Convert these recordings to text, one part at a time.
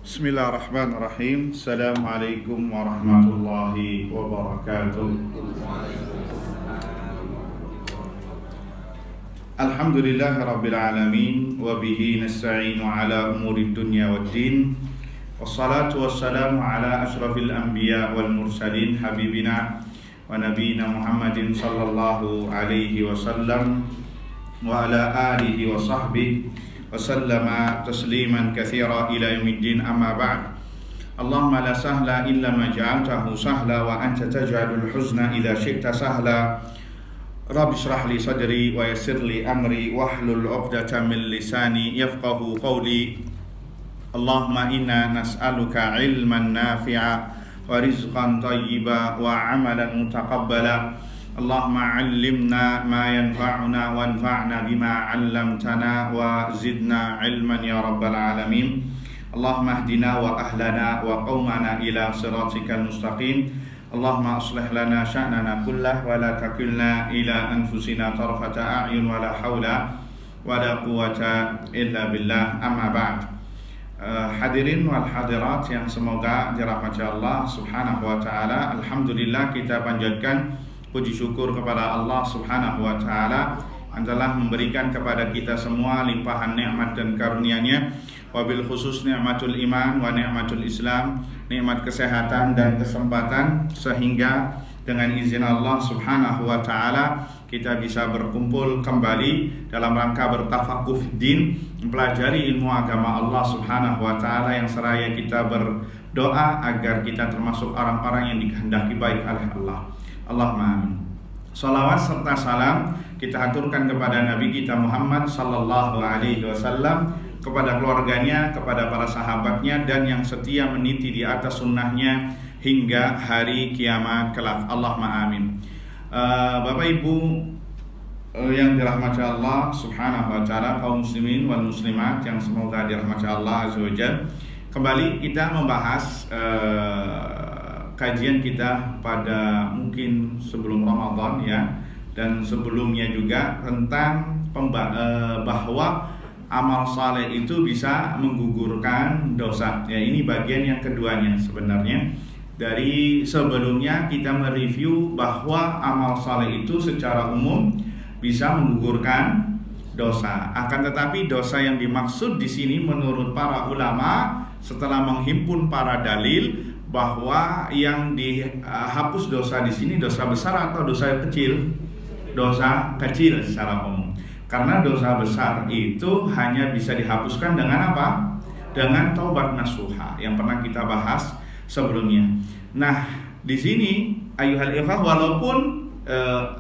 Bismillahirrahmanirrahim. Assalamualaikum warahmatullahi wabarakatuh. Alhamdulillahi rabbil alamin wa bihi nasta'inu ala umuri dunya waddin. Wassalatu wassalamu ala asyrafil anbiya wal mursalin habibina wa nabiyina Muhammadin sallallahu alaihi wasallam wa ala alihi wa sahbihi wasallama tasliman katsira ila yaumiddin, amma ba'd. Allahumma la sahla illa ma ja'altahu sahla wa anta taj'alul huzna idza syi'ta sahla. Rabbi shrah li sadri wa yassir li amri wahlul 'uqdatam min lisani yafqahu qawli. Allahumma inna nas'aluka 'ilman nafi'a wa rizqan thayyiba wa 'amalan mutaqabbala. Allahumma 'allimna ma yanfa'una wanfa'na bima 'allamtana wa zidna 'ilman ya rabbal alamin. Allahumma hdina wa ahlana wa qaumana ila siratikal mustaqim. Allahumma aslih lana sya'nana kullah wa la takilna ila anfusina tarfata a'yun wa la hawla wa la quwwata illa billah, amma ba'd. Hadirin wal hadirat yang semoga dirahmati Allah subhanahu wa ta'ala. Alhamdulillah, kita panjatkan puji syukur kepada Allah subhanahu wa ta'ala yang telah memberikan kepada kita semua limpahan nikmat dan karunia-Nya, wabil khusus nikmatul iman wa nikmatul Islam, nikmat kesehatan dan kesempatan, sehingga dengan izin Allah subhanahu wa ta'ala kita bisa berkumpul kembali dalam rangka bertafakuh din, mempelajari ilmu agama Allah subhanahu wa ta'ala, yang seraya kita berdoa agar kita termasuk orang-orang yang dikehendaki baik oleh Allah. Allahumma amin. Salawat serta salam kita haturkan kepada Nabi kita Muhammad sallallahu alaihi wasallam, kepada keluarganya, kepada para sahabatnya, dan yang setia meniti di atas sunnahnya hingga hari kiamat kelak. Allahumma amin. Bapak Ibu yang dirahmati Allah subhanahu wa ta'ala, kaum muslimin wal muslimat yang semoga dirahmati Allah azza wa jalla, kembali kita membahas kajian kita pada mungkin sebelum Ramadan ya, dan sebelumnya juga tentang bahwa amal saleh itu bisa menggugurkan dosa. Ya, ini bagian yang keduanya sebenarnya. Dari sebelumnya kita mereview bahwa amal saleh itu secara umum bisa menggugurkan dosa. Akan tetapi dosa yang dimaksud di sini menurut para ulama setelah menghimpun para dalil, bahwa yang dihapus dosa di sini dosa besar atau dosa kecil? Dosa kecil secara umum. Karena dosa besar itu hanya bisa dihapuskan dengan apa? Dengan taubat nasuha yang pernah kita bahas sebelumnya. Nah, di sini ayuhal ikhwah, walaupun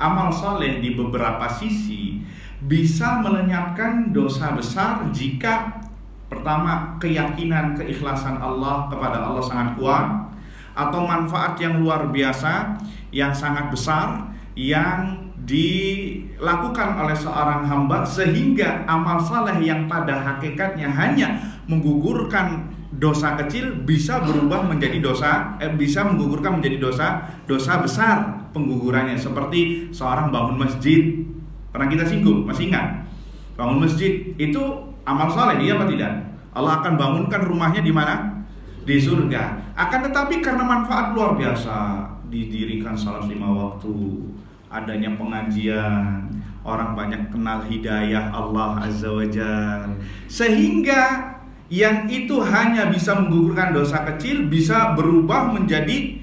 amal saleh di beberapa sisi bisa melenyapkan dosa besar jika pertama, keyakinan keikhlasan Allah kepada Allah sangat kuat, atau manfaat yang luar biasa yang sangat besar yang dilakukan oleh seorang hamba, sehingga amal saleh yang pada hakikatnya hanya menggugurkan dosa kecil bisa berubah menjadi bisa menggugurkan menjadi dosa besar penggugurannya. Seperti seorang bangun masjid, pernah kita singgung, masih ingat? Bangun masjid itu amal saleh, iya apa tidak? Allah akan bangunkan rumahnya di mana? Di surga. Akan tetapi karena manfaat luar biasa, didirikan salat 5 waktu, adanya pengajian, orang banyak kenal hidayah Allah azza wa jalla, sehingga yang itu hanya bisa menggugurkan dosa kecil bisa berubah menjadi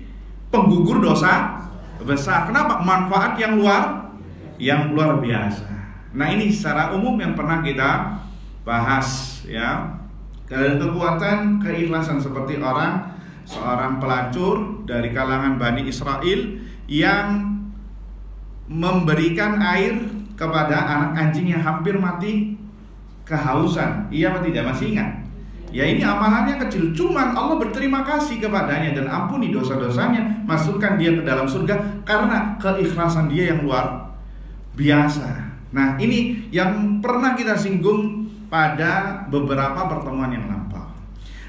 penggugur dosa besar. Kenapa? Manfaat yang luar biasa. Nah, ini secara umum yang pernah kita bahas ya. Dan kekuatan keikhlasan seperti seorang pelacur dari kalangan Bani Israel yang memberikan air kepada anak anjing yang hampir mati kehausan. Iya atau tidak? Masih ingat? Ya, ini amalannya kecil, cuman Allah berterima kasih kepadanya dan ampuni dosa-dosanya, masukkan dia ke dalam surga karena keikhlasan dia yang luar biasa. Nah, ini yang pernah kita singgung pada beberapa pertemuan yang lampau.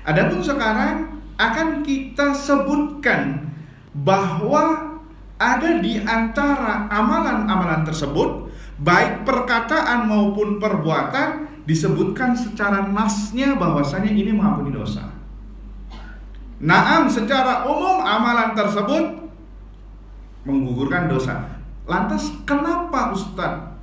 Adapun sekarang akan kita sebutkan bahwa ada di antara amalan-amalan tersebut, baik perkataan maupun perbuatan, disebutkan secara nasnya bahwasanya ini mengampuni dosa. Naam, secara umum amalan tersebut menggugurkan dosa. Lantas kenapa Ustadz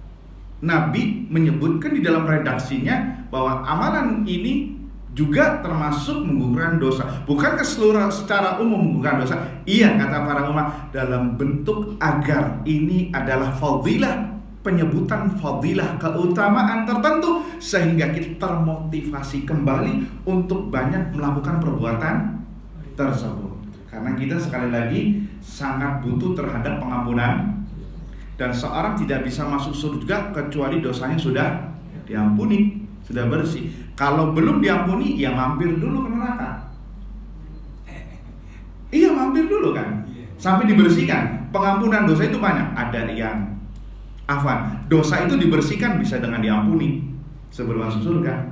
Nabi menyebutkan di dalam redaksinya bahwa amalan ini juga termasuk menggugurkan dosa? Bukankah secara umum menggugurkan dosa? Iya, kata para ulama, dalam bentuk agar ini adalah fadilah, penyebutan fadilah, keutamaan tertentu, sehingga kita termotivasi kembali untuk banyak melakukan perbuatan tersebut. Karena kita sekali lagi sangat butuh terhadap pengampunan, dan seorang tidak bisa masuk surga kecuali dosanya sudah diampuni, sudah bersih. Kalau belum diampuni, ya mampir dulu ke neraka. Iya, mampir dulu kan, sampai dibersihkan. Pengampunan dosa itu banyak. Ada yang dosa itu dibersihkan bisa dengan diampuni sebelum masuk surga,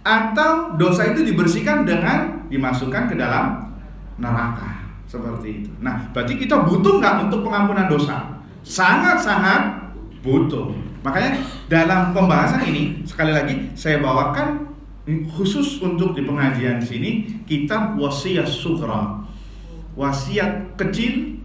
atau dosa itu dibersihkan dengan dimasukkan ke dalam neraka, seperti itu. Nah, berarti kita butuh nggak untuk pengampunan dosa? Sangat-sangat butuh. Makanya dalam pembahasan ini, sekali lagi saya bawakan khusus untuk di pengajian sini kitab Wasiat Sughra, wasiat kecil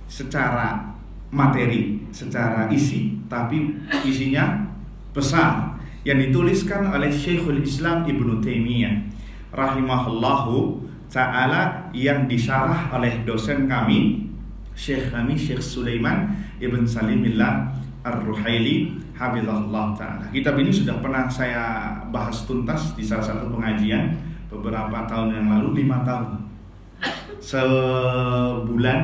secara materi, secara isi, tapi isinya besar, yang dituliskan oleh Syekhul Islam Ibnu Taimiyah rahimahullahu ta'ala, yang disyarah oleh dosen kami, Syekh Sulaiman Ibn Salimillah Ar-Ruhaili hafizahullah ta'ala. Kitab ini sudah pernah saya bahas tuntas di salah satu pengajian beberapa tahun yang lalu, 5 tahun, sebulan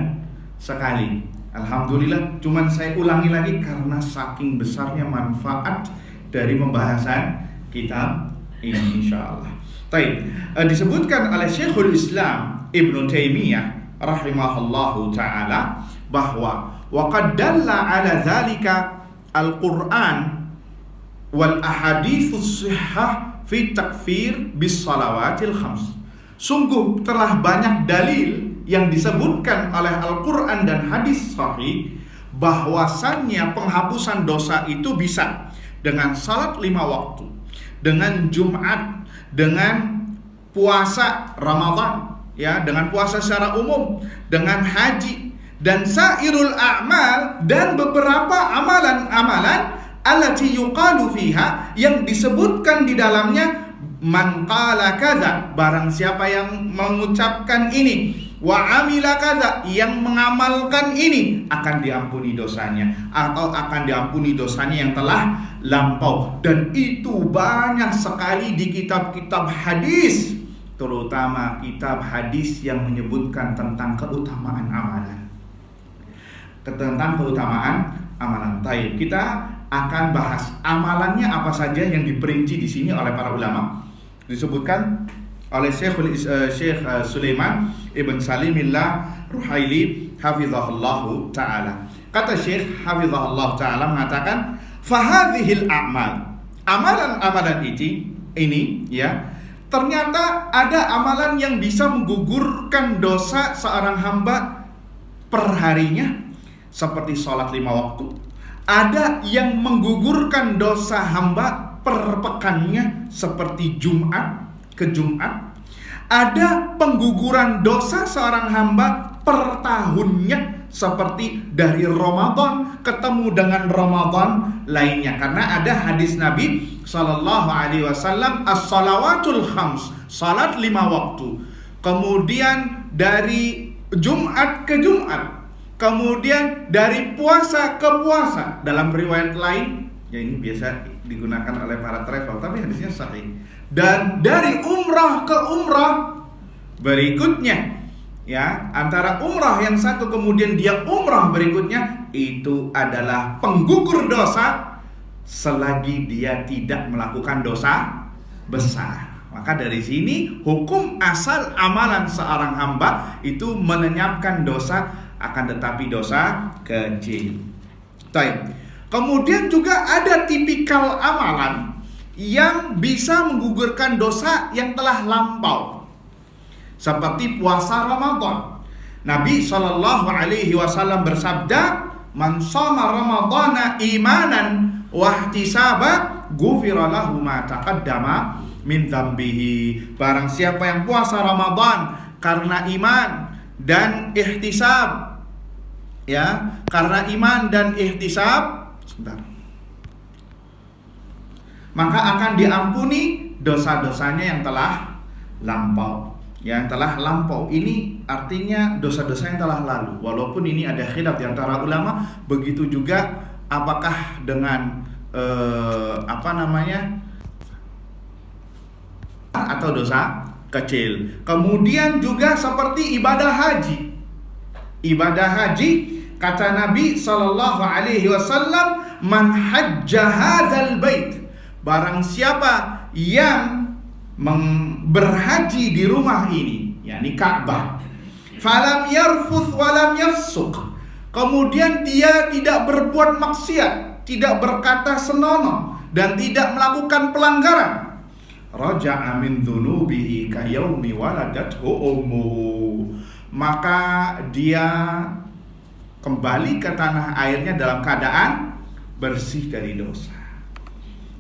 sekali. Alhamdulillah, cuman saya ulangi lagi karena saking besarnya manfaat dari pembahasan kitab ini, insyaallah. Baik, disebutkan oleh Syekhul Islam Ibnu Taimiyah rahimahullahu taala bahwa waqad dalla ala dzalika al-Qur'an wal ahaditsus shihhah fi takfir bis salawatil khams. Sungguh telah banyak dalil yang disebutkan oleh Al-Quran dan hadis sahih bahwasannya penghapusan dosa itu bisa dengan salat 5 waktu, dengan Jumat, dengan puasa Ramadan, ya, dengan puasa secara umum, dengan haji dan sairul a'mal, dan beberapa amalan-amalan allati yuqalu fiha, yang disebutkan di dalamnya man qala kadza, barang siapa yang mengucapkan ini, wa amila kadza, yang mengamalkan ini, akan diampuni dosanya, atau akan diampuni dosanya yang telah lampau. Dan itu banyak sekali di kitab-kitab hadis, terutama kitab hadis yang menyebutkan tentang keutamaan amalan. Tentang keutamaan amalan. Baik, kita akan bahas amalannya apa saja yang diperinci di sini oleh para ulama. Disebutkan oleh Syekh Sulaiman Ibn Salimillah Ruhaili hafizahullahu ta'ala. Kata Syekh hafizahullahu ta'ala mengatakan, fahadhil a'mal, amalan-amalan ini ya, ternyata ada amalan yang bisa menggugurkan dosa seorang hamba perharinya, seperti sholat 5 waktu. Ada yang menggugurkan dosa hamba per pekannya, seperti Jumat ke Jumat. Ada pengguguran dosa seorang hamba per tahunnya, seperti dari Ramadan ketemu dengan Ramadan lainnya. Karena ada hadis Nabi sallallahu alaihi wasallam, as-salawatul khams, salat 5 waktu. Kemudian dari Jumat ke Jumat. Kemudian dari puasa ke puasa. Dalam riwayat lain, ya ini biasa digunakan oleh para travel, tapi hadisnya sahih. Dan dari umrah ke umrah berikutnya, ya, antara umrah yang satu kemudian dia umrah berikutnya, itu adalah penggugur dosa selagi dia tidak melakukan dosa besar. Maka dari sini hukum asal amalan seorang hamba itu melenyapkan dosa, akan tetapi dosa kecil. Baik. Kemudian juga ada tipikal amalan yang bisa menggugurkan dosa yang telah lampau, seperti puasa Ramadan. Nabi sallallahu alaihi wasallam bersabda, "Man shoma Ramadhana imanan wa ihtisaba, ghufira lahu ma taqaddama min dzambihi. Barang siapa yang puasa Ramadan karena iman dan ihtisab, ya, karena iman dan ihtisab, sebentar, maka akan diampuni dosa-dosanya yang telah lampau. Yang telah lampau ini artinya dosa-dosa yang telah lalu. Walaupun ini ada khilaf di antara ulama, begitu juga apakah dengan atau dosa kecil. Kemudian juga seperti ibadah haji. Ibadah haji, kata Nabi sallallahu alaihi wasallam, man hajja hadzal bait, barang siapa yang berhaji di rumah ini, yakni Ka'bah, falam yarfuth walam yafsuq, kemudian dia tidak berbuat maksiat, tidak berkata senonoh, dan tidak melakukan pelanggaran, raja'a min dzunubihi kayaumi waladathu ummuhu, maka dia kembali ke tanah airnya dalam keadaan bersih dari dosa.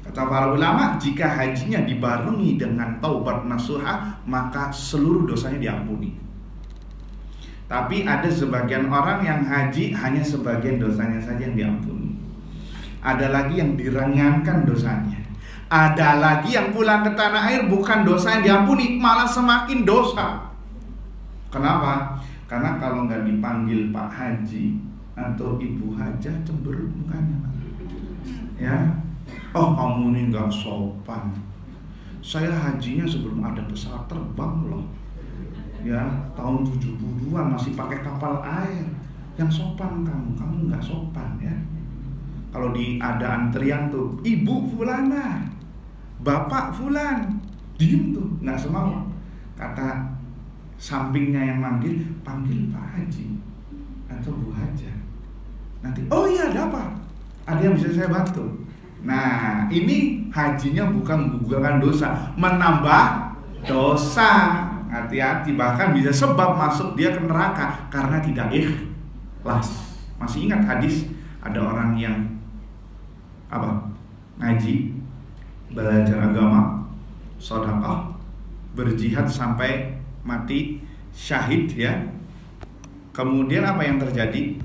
Kata para ulama, jika hajinya dibarengi dengan taubat nasuha, maka seluruh dosanya diampuni. Tapi ada sebagian orang yang haji hanya sebagian dosanya saja yang diampuni. Ada lagi yang diringankan dosanya. Ada lagi yang pulang ke tanah air bukan dosa yang diampuni, malah semakin dosa. Kenapa? Karena kalau nggak dipanggil Pak Haji atau Ibu Hajah, cemberut mukanya, ya. Oh, kamu ini nggak sopan. Saya hajinya sebelum ada pesawat terbang loh, ya, tahun 70-an masih pakai kapal air. Yang sopan kamu nggak sopan, ya. Kalau ada antrian tuh, Ibu Fulana, Bapak Fulan, diem tuh, nggak semau. Kata sampingnya yang manggil, panggil Pak Haji atau Bu Hajah. Nanti, oh iya, ada apa? Ada yang bisa saya bantu? Nah, ini hajinya bukan menggugurkan dosa, menambah dosa. Hati-hati, bahkan bisa sebab masuk dia ke neraka karena tidak ikhlas. Masih ingat hadis ada orang yang ngaji, belajar agama, sedekah, berjihad sampai mati syahid, ya. Kemudian apa yang terjadi?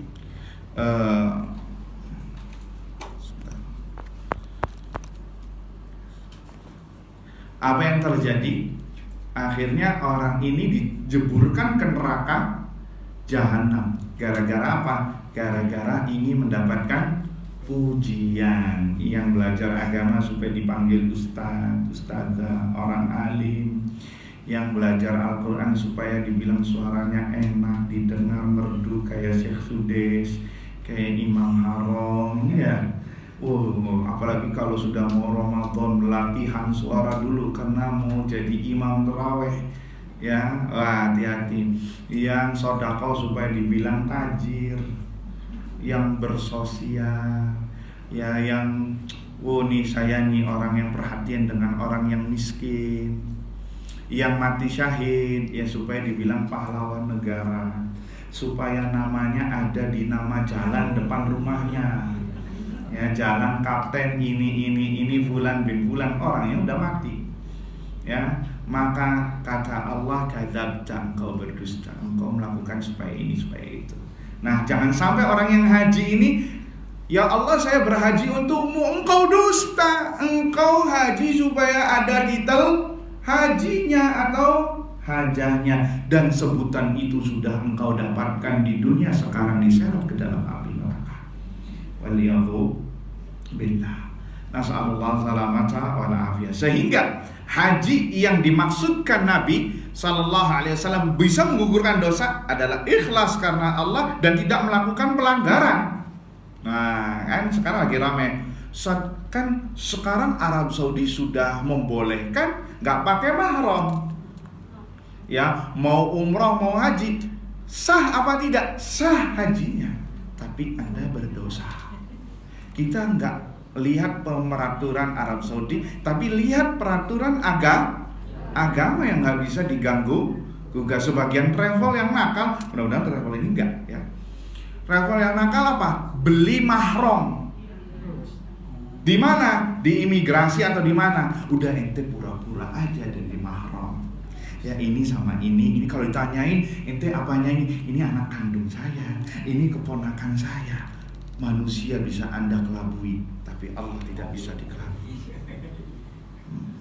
Apa yang terjadi? Akhirnya orang ini dijeburkan ke neraka jahanam. Gara-gara apa? Gara-gara ingin mendapatkan pujian. Yang belajar agama supaya dipanggil ustaz, ustazah, orang alim. Yang belajar Al-Quran supaya dibilang suaranya enak, didengar merdu kayak Syekh Sudes, kayak Imam Harom, ya. Apalagi kalau sudah mau Ramadan, latihan suara dulu karena mau jadi imam tarawih, ya. Hati-hati. Yang sedekah supaya dibilang tajir, yang bersosial, ya, yang nih saya nih orang yang perhatian dengan orang yang miskin, yang mati syahid, ya, supaya dibilang pahlawan negara, supaya namanya ada di nama jalan depan rumahnya, ya, jalan Kapten ini Fulan bin Fulan, orangnya udah mati, ya. Maka kata Allah, kadzabta, engkau berdusta, engkau melakukan supaya ini supaya itu. Nah, jangan sampai orang yang haji ini, ya Allah saya berhaji untukmu, engkau dusta, engkau haji supaya ada titel hajinya atau hajahnya, dan sebutan itu sudah engkau dapatkan di dunia, sekarang diseret ke dalam api neraka. Waliyadzu billah. Nas'alullah salamata wal afiyah. Sehingga haji yang dimaksudkan Nabi sallallahu alaihi wasallam bisa menggugurkan dosa adalah ikhlas karena Allah dan tidak melakukan pelanggaran. Nah, kan sekarang lagi ramai. Kan sekarang Arab Saudi sudah membolehkan nggak pakai mahram, ya, mau umroh mau haji, sah apa tidak? Sah hajinya, tapi Anda berdosa. Kita nggak lihat peraturan Arab Saudi, tapi lihat peraturan agama yang nggak bisa diganggu juga. Sebagian travel yang nakal, mudah-mudahan travel ini enggak, ya. Travel yang nakal apa? Beli mahram. Di mana? Di imigrasi atau di mana? Udah ente pura-pura aja jadi mahram. Ya ini sama ini kalau ditanyain ente apanya ini anak kandung saya, ini keponakan saya. Manusia bisa Anda kelabui, tapi Allah tidak bisa dikelabui.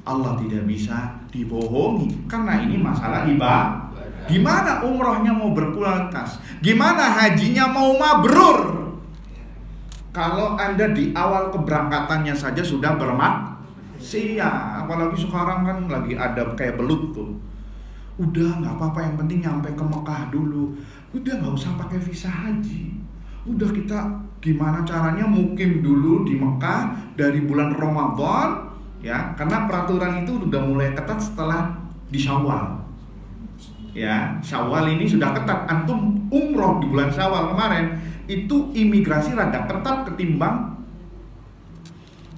Allah tidak bisa dibohongi, karena ini masalah ibadah. Gimana umrohnya mau berkualitas? Gimana hajinya mau mabrur? Kalau Anda di awal keberangkatannya saja sudah bermaksiat, apalagi sekarang kan lagi ada kayak belut tuh. Udah nggak apa-apa, yang penting nyampe ke Mekah dulu. Udah nggak usah pakai visa haji. Udah kita gimana caranya mukim dulu di Mekah dari bulan Ramadan. Ya, karena peraturan itu udah mulai ketat setelah di Syawal. Ya, Syawal ini sudah ketat. Antum umroh di bulan Syawal kemarin itu imigrasi rada ketat ketimbang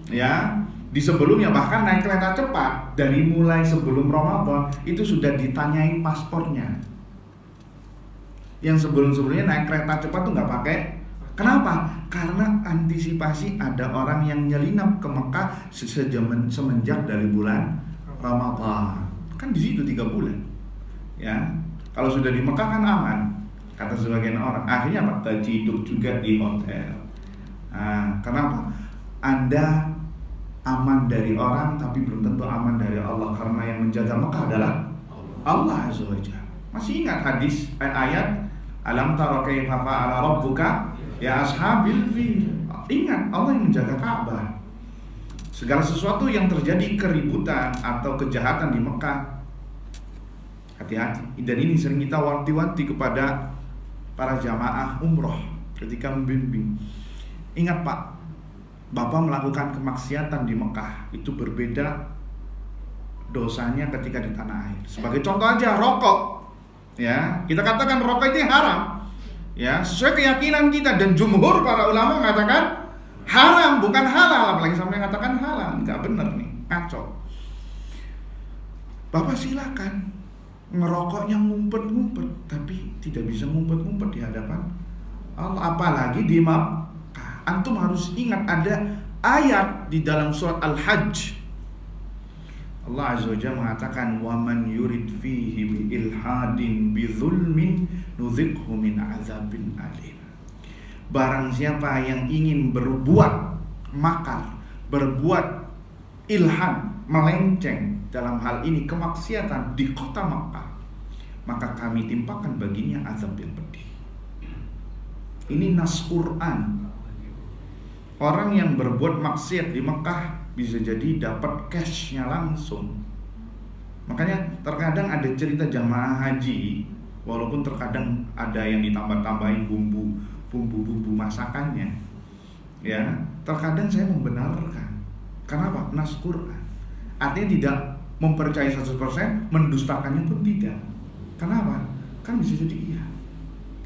ya di sebelumnya. Bahkan naik kereta cepat dari mulai sebelum Ramadan itu sudah ditanyain paspornya. Yang sebelum-sebelumnya naik kereta cepat tuh nggak pakai. Kenapa? Karena antisipasi ada orang yang nyelinap ke Mekah semenjak dari bulan Ramadan. Kan di situ 3 bulan. Ya, kalau sudah di Mekah kan aman, kata sebagian orang. Akhirnya apa? Tidur juga di hotel. Nah, kenapa? Anda aman dari orang, tapi belum tentu aman dari Allah, karena yang menjaga Mekah adalah Allah Azza wa Jalla. Masih ingat hadis ayat Alam tara kaifa fa'ala rabbuka ya ashabil fil. Ingat, Allah yang menjaga Ka'bah. Segala sesuatu yang terjadi keributan atau kejahatan di Mekah, hati-hati. Dan ini sering kita wanti-wanti kepada para jamaah umroh ketika membimbing. Ingat Pak, Bapak melakukan kemaksiatan di Mekah itu berbeda dosanya ketika di tanah air. Sebagai contoh aja, rokok. Ya, kita katakan rokok itu haram. Ya, sesuai keyakinan kita, dan jumhur para ulama mengatakan haram, bukan halal. Apalagi sampai mengatakan halal, nggak benar nih, ngaco. Bapak silakan ngerokoknya ngumpet-ngumpet, tapi tidak bisa ngumpet-ngumpet di hadapan Allah, apalagi di Makkah. Antum harus ingat ada ayat di dalam surat Al-Hajj. Allah Azza wa Jalla mengatakan, "Wa man yurid fihi bi ilhadin bi dzulmin nudzikhu min adzabin alim." Barang siapa yang ingin berbuat makar, berbuat ilhad, melenceng dalam hal ini kemaksiatan di kota Makkah, maka kami timpakan baginya azab yang pedih. Ini nas Quran. Orang yang berbuat maksiat di Makkah bisa jadi dapat cashnya langsung. Makanya terkadang ada cerita jamaah haji, walaupun terkadang ada yang ditambah-tambahin bumbu masakannya, ya, terkadang saya membenarkan. Kenapa? Nas Quran. Artinya tidak mempercayai 100%, mendustakannya pun tidak. Kenapa? Kan bisa jadi iya.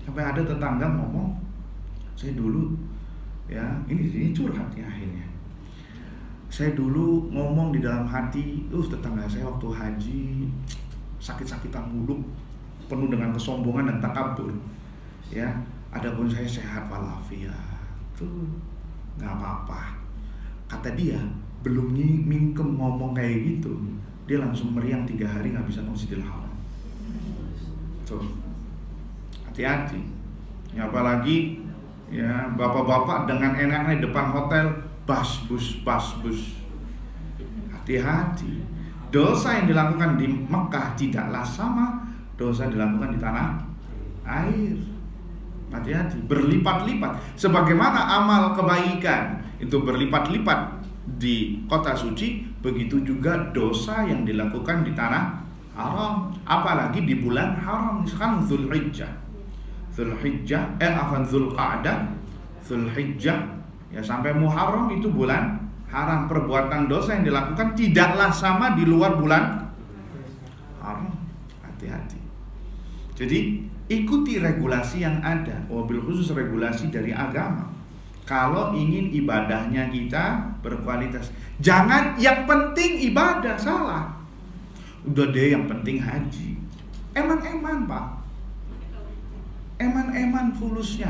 Sampai ada tetangga ngomong, saya dulu, ya, ini curhat ya akhirnya. Saya dulu ngomong di dalam hati, tetangga saya waktu haji sakit-sakitan mulu, penuh dengan kesombongan dan takabur. Ya, adapun saya sehat walafiat, tuh nggak apa-apa. Kata dia, belum mingkem ngomong kayak gitu, dia langsung meriang 3 hari nggak bisa Masjidil Haram. Tuh, hati-hati. Ya, apalagi ya bapak-bapak dengan enaknya depan hotel basbus. Hati-hati. Dosa yang dilakukan di Mekah tidaklah sama dosa dilakukan di tanah air. Hati-hati, berlipat-lipat. Sebagaimana amal kebaikan itu berlipat-lipat di kota suci, begitu juga dosa yang dilakukan di tanah haram, apalagi di bulan haram. Misalkan Zulhijjah, Zulhijjah ya sampai Muharram itu bulan haram. Perbuatan dosa yang dilakukan tidaklah sama di luar bulan haram. Hati-hati. Jadi ikuti regulasi yang ada, wabil khusus regulasi dari agama. Kalau ingin ibadahnya kita berkualitas, jangan yang penting ibadah, salah. Udah deh yang penting haji. Eman-eman Pak, eman-eman fulusnya,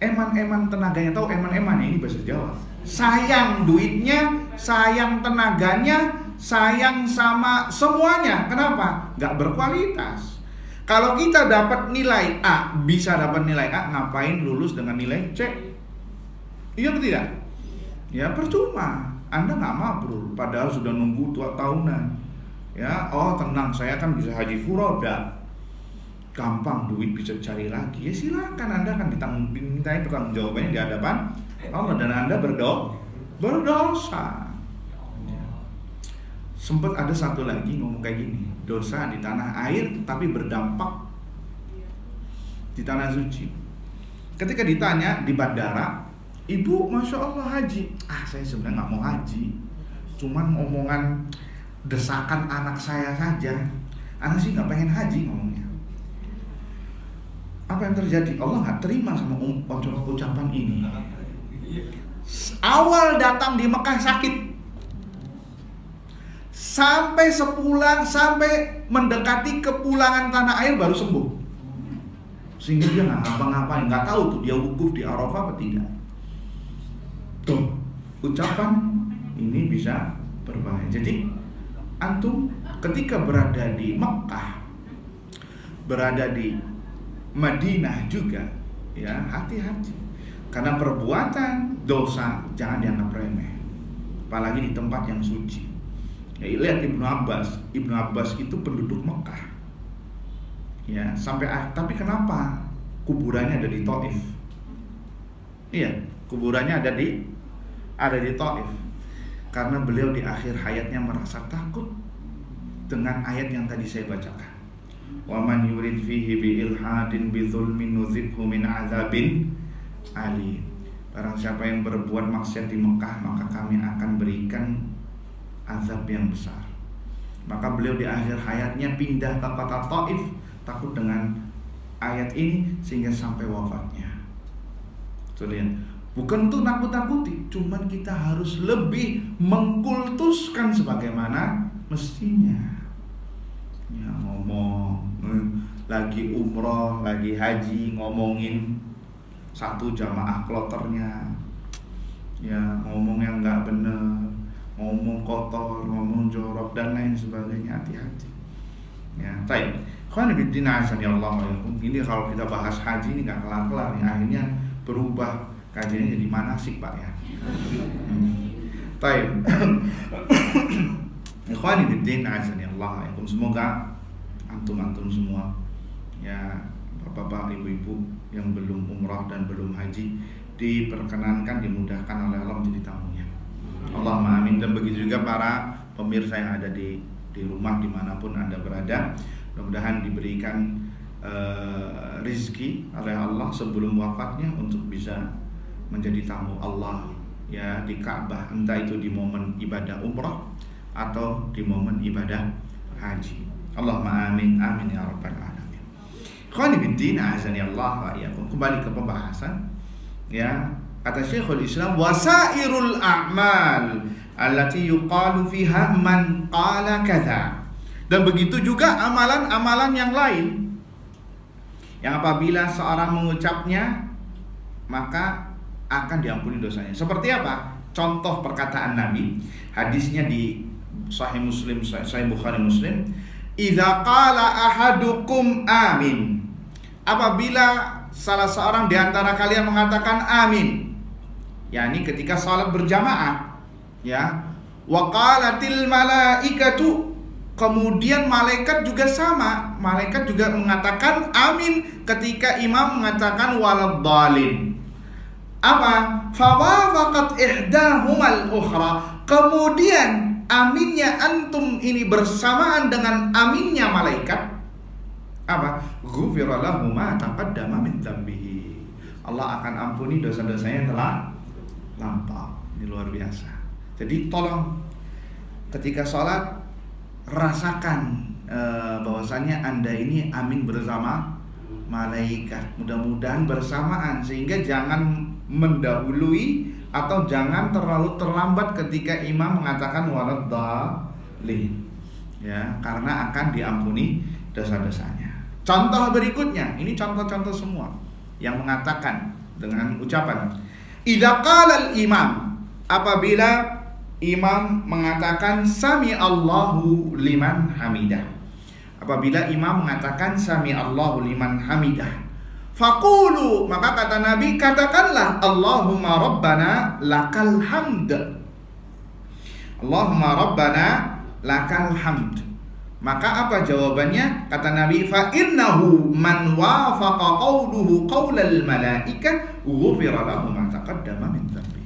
eman-eman tenaganya. Tahu eman-eman ya, ini bahasa Jawa. sayang duitnya, sayang tenaganya, sayang sama semuanya. Kenapa? Gak berkualitas. Kalau kita dapat nilai A, bisa dapat nilai A, ngapain lulus dengan nilai C? Iya atau tidak? Ya percuma. Anda gak mabrur, padahal sudah nunggu 2 tahunan. Ya, oh tenang, saya kan bisa haji furoda, gampang, duit bisa cari lagi. Ya silakan, Anda akan dimintai pertanggungjawabannya di hadapan Allah, dan Anda berdosa. Sempat ada satu lagi ngomong kayak gini, dosa di tanah air tapi berdampak di tanah suci. Ketika ditanya di bandara, Ibu Masya Allah haji. Saya sebenarnya gak mau haji, cuman omongan desakan anak saya saja. Anak sih gak pengen haji ngomongnya. Apa yang terjadi? Allah gak terima sama ucapan ini. Awal datang di Mekah sakit, sampai sepulang, sampai mendekati kepulangan tanah air baru sembuh. Sehingga dia gak ngapa-ngapain, gak tahu tuh dia wukuf di Arafah apa tidak. Tuh, ucapan ini bisa berbahaya. Jadi antum ketika berada di Mekah, berada di Madinah juga, ya hati-hati, karena perbuatan dosa jangan dianggap remeh, apalagi di tempat yang suci. Ya, lihat Ibnu Abbas itu penduduk Mekah, ya sampai. Tapi kenapa kuburannya ada di Taif? Iya, kuburannya ada di Taif. Karena beliau di akhir hayatnya merasa takut dengan ayat yang tadi saya bacakan. Wa man yurid fihi bi ilhadin bi dzulmin nuzikhu min azabin alim. Barang siapa yang berbuat maksiat di Mekah, maka kami akan berikan azab yang besar. Maka beliau di akhir hayatnya pindah ke kota Taif, takut dengan ayat ini sehingga sampai wafatnya. Tuh lihat, bukan untuk nakut-nakuti, cuman kita harus lebih mengkultuskan sebagaimana mestinya. Ya, ngomong lagi umroh, lagi haji, ngomongin satu jamaah kloternya, ya ngomong yang nggak bener, ngomong kotor, ngomong jorok dan lain sebagainya. Hati-hati. Ya, baik. Ini kalau kita bahas haji ini nggak kelar-kelar, ya akhirnya berubah kajiannya jadi manasik Pak ya. Baik. Ikhwani fiddin azani Allah, semoga antum semua, ya bapak-bapak, ibu-ibu yang belum umrah dan belum haji diperkenankan, dimudahkan oleh Allah menjadi tamunya. Allahumma amin. Dan begitu juga para pemirsa yang ada di rumah dimanapun Anda berada, mudah-mudahan diberikan rizki oleh Allah sebelum wafatnya untuk bisa menjadi tamu Allah ya di Ka'bah, entah itu di momen ibadah umrah atau di momen ibadah haji. Allahumma amin amin ya rabbal alamin. Khani biddin azani Allah wa iyyakum. Kembali ke pembahasan, ya kata Syekhul Islam, wasairul a'mal allati yuqalu fiha man qala kadza. Dan begitu juga amalan-amalan yang lain yang apabila seorang mengucapnya maka akan diampuni dosanya. Seperti apa? Contoh perkataan Nabi, hadisnya di Sahih Muslim, Sahih Bukhari Muslim, idza qala ahadukum amin. Apabila salah seorang di antara kalian mengatakan amin, yakni ketika salat berjamaah, ya, wa qalatil malaikatu, kemudian malaikat juga sama, malaikat juga mengatakan amin ketika imam mengatakan waladhdallin. Apa? Fawafaqat ihdahumal ukhra, kemudian aminnya antum ini bersamaan dengan aminnya malaikat. Apa? Ghufira lahu ma taqaddama min dzambihi. Allah akan ampuni dosa-dosanya yang telah lampau. Ini luar biasa. Jadi tolong ketika sholat rasakan bahwasannya Anda ini amin bersama malaikat. Mudah-mudahan bersamaan sehingga jangan mendahului atau jangan terlalu terlambat ketika imam mengatakan waladhdallin, ya, karena akan diampuni dosa-dosanya. Contoh berikutnya, ini contoh-contoh semua yang mengatakan dengan ucapan idza qala al-imam, apabila imam mengatakan sami Allahu liman hamidah. Apabila imam mengatakan sami Allahu liman hamidah, faqulu, maka kata Nabi, katakanlah Allahumma rabbana lakal hamd. Allahumma rabbana lakal hamd. Maka apa jawabannya? Kata Nabi, fa innahu man wafaqa qawluhu qawlal malaikah ghufira lahu ma taqaddama min dhanbi.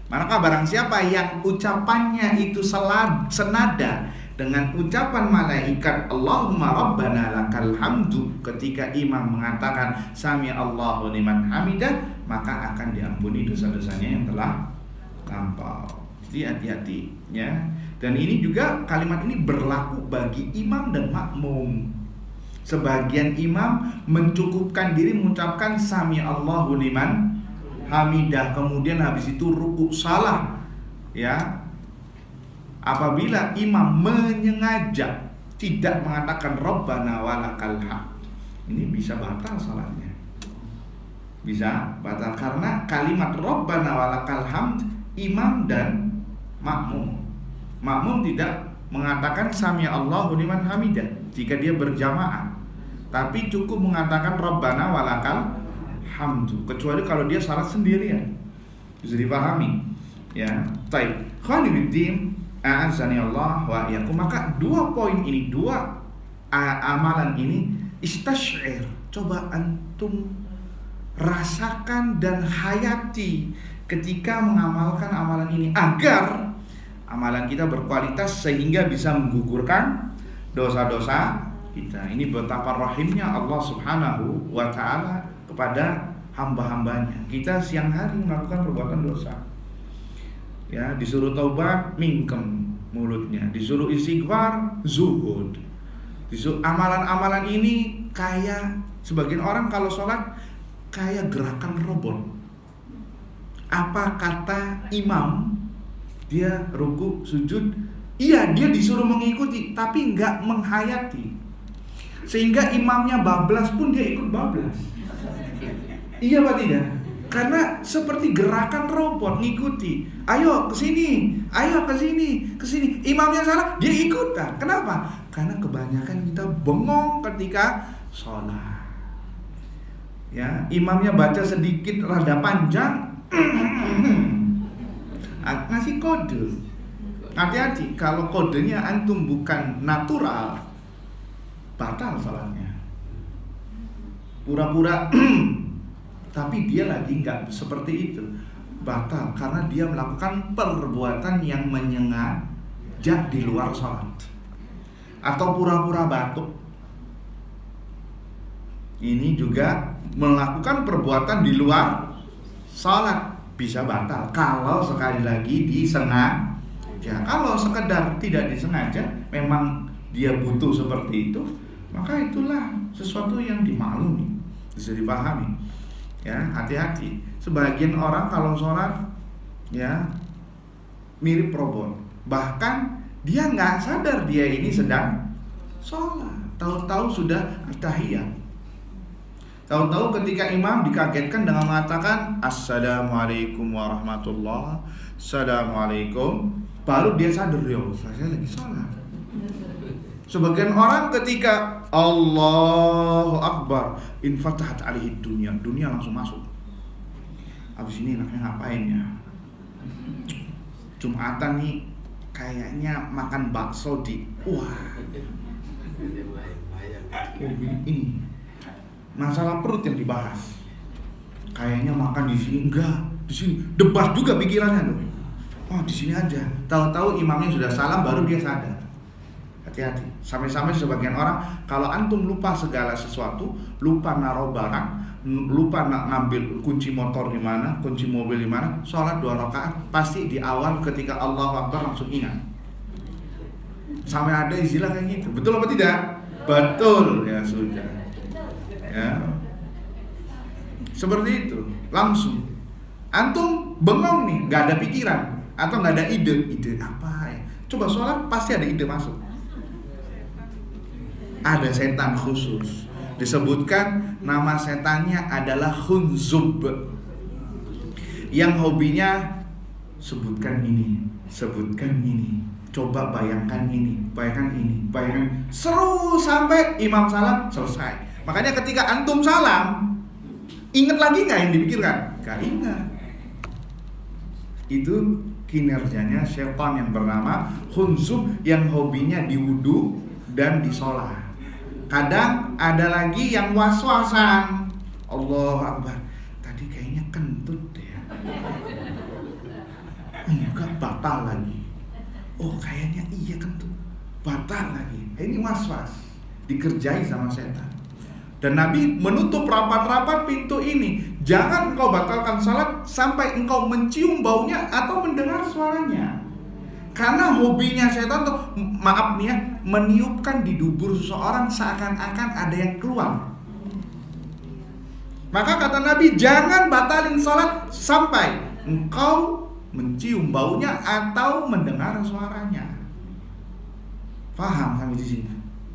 Maka barang siapa yang ucapannya itu senada dengan ucapan malaikat Allahumma rabbana lakal hamdu, ketika imam mengatakan sami Allahu liman hamidah, maka akan diampuni dosa-dosanya yang telah lampau. Jadi hati-hati ya. Dan ini juga, kalimat ini berlaku bagi imam dan makmum. Sebagian imam mencukupkan diri mengucapkan sami Allahu liman hamidah, kemudian habis itu ruku salah ya. Apabila imam menyengaja tidak mengatakan Rabbana walakal hamd, ini bisa batal salatnya. Bisa batal karena kalimat Rabbana walakal hamd imam dan makmum. Makmum tidak mengatakan sami Allahu liman hamidah jika dia berjamaah, tapi cukup mengatakan Rabbana walakal hamdu, kecuali kalau dia salat sendirian. Bisa dipahami ya. Baik, khairuddin a'azani Allah wa iyyakum. Maka dua poin ini, dua amalan ini, istasy'ir, coba antum rasakan dan hayati ketika mengamalkan amalan ini, agar amalan kita berkualitas sehingga bisa menggugurkan dosa-dosa kita. Ini betapa rahimnya Allah Subhanahu wa ta'ala kepada hamba-hambanya. Kita siang hari melakukan perbuatan dosa ya, disuruh taubat mingkem mulutnya, disuruh istighfar zuhud, disuruh amalan-amalan ini kayak sebagian orang kalau sholat kayak gerakan robot. Apa kata imam, dia ruku sujud, iya dia disuruh mengikuti tapi nggak menghayati, sehingga imamnya bablas pun dia ikut bablas. Iya Pak tidak? Karena seperti gerakan robot ngikuti. Ayo ke sini, ayo ke sini, ke sini. Imamnya salah, dia ikutan. Kenapa? Karena kebanyakan kita bengong ketika sholat. Ya, imamnya baca sedikit rada panjang, ngasih kode. Hati-hati, kalau kodenya antum bukan natural, batal sholatnya. Pura-pura tapi dia lagi nggak seperti itu, batal karena dia melakukan perbuatan yang menyengaja di luar sholat, atau pura-pura batuk. Ini juga melakukan perbuatan di luar sholat, bisa batal kalau sekali lagi disengaja. Kalau sekedar tidak disengaja, memang dia butuh seperti itu, maka itulah sesuatu yang dimaklumi, bisa dipahami. Ya, hati-hati. Sebagian orang kalau sholat ya mirip robot. Bahkan dia nggak sadar dia ini sedang sholat. Tahu-tahu sudah tahiyat. Tahu-tahu ketika imam dikagetkan dengan mengatakan Assalamualaikum warahmatullah, Assalamualaikum, baru dia sadar, yo saya lagi sholat. Sebagian orang ketika Allahu Akbar, infatahat alaihi dunia, dunia langsung masuk. Abis ini enaknya ngapain ya? Jumatan nih kayaknya makan bakso di, wah, ini masalah perut yang dibahas. Kayaknya makan di sini enggak, di sini debat juga pikirannya loh. Oh di sini aja. Tahu-tahu imamnya sudah salam baru dia sadar. Hati-hati. Sampai-sampai sebagian orang, kalau antum lupa segala sesuatu, lupa naruh barang, lupa ngambil kunci motor di mana, kunci mobil di mana, sholat 2 rakaat, pasti di awal ketika Allahu Akbar langsung ingat. Sampai ada istilah kayak gitu. Betul apa tidak? Betul, ya sudah. Ya. Seperti itu, langsung. Antum bengong nih, nggak ada pikiran atau nggak ada ide apa ya? Coba sholat pasti ada ide masuk. Ada setan khusus. Disebutkan nama setannya adalah Khunzub, yang hobinya sebutkan ini, coba bayangkan ini, bayangkan. Seru sampai imam salam selesai. Makanya ketika antum salam, ingat lagi nggak yang dipikirkan? Nggak ingat. Itu kinerjanya setan yang bernama Khunzub, yang hobinya di wudu dan di sholat. Kadang ada lagi yang was-wasan. Allah Akbar, tadi kayaknya kentut deh. Enggak, batal lagi. Oh kayaknya iya kentut, batal lagi. Ini was-was, dikerjai sama setan. Dan Nabi menutup rapat-rapat pintu ini. Jangan engkau batalkan salat sampai engkau mencium baunya atau mendengar suaranya. Karena hobinya setan tuh, maaf nih ya, meniupkan di dubur seseorang seakan-akan ada yang keluar. Maka kata Nabi, jangan batalin salat sampai engkau mencium baunya atau mendengar suaranya. Paham sampai di sini?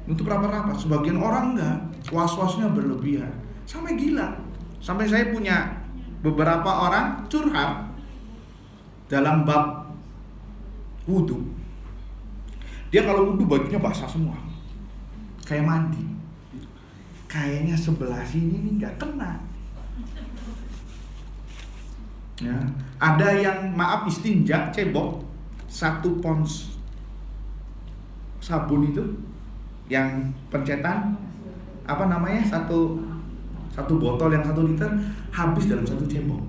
Untuk rapat-rapat, sebagian orang enggak, was-wasnya berlebihan, sampai gila. Sampai saya punya beberapa orang curhat dalam bab wudu. Dia kalau wudu bajunya basah semua, kayak mandi. Kayaknya sebelah sini nih nggak kena. Ya, ada yang maaf istinja cebok 1 pons sabun itu yang pencetan apa namanya, satu botol yang 1 liter habis dalam 1 cebok.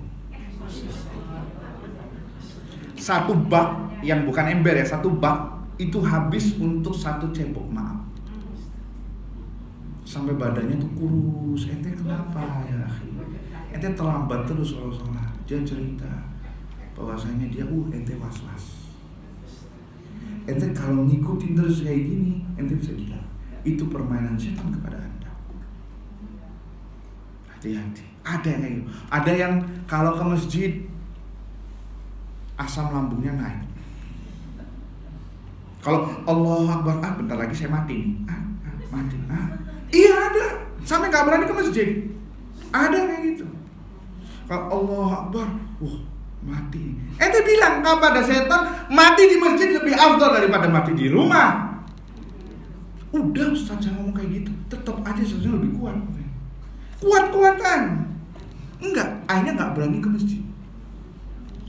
1 bak yang bukan ember ya, 1 bak itu habis untuk 1 cebok, maaf. Sampai badannya tuh kurus. Ente kenapa ya? Ente terlambat terus kalau sholat. Dia cerita bahwasanya dia ente was-was. Ente kalau ngikutin terus kayak gini, ente bisa gila. Itu permainan setan kepada Anda. Hati-hati. Ada yang kayak gitu. Ada yang kalau ke masjid asam lambungnya naik. Kalau Allah Akbar, bentar lagi saya mati nih. Mati. Iya ada. Sampai nggak berani ke masjid. Ada kayak gitu. Kalau Allah Akbar, mati. Ente bilang kepada setan, mati di masjid lebih afdal daripada mati di rumah. Udah Ustaz, saya ngomong kayak gitu, tetap aja sebenarnya lebih kuat. Kuat-kuatan. Enggak, akhirnya nggak berani ke masjid.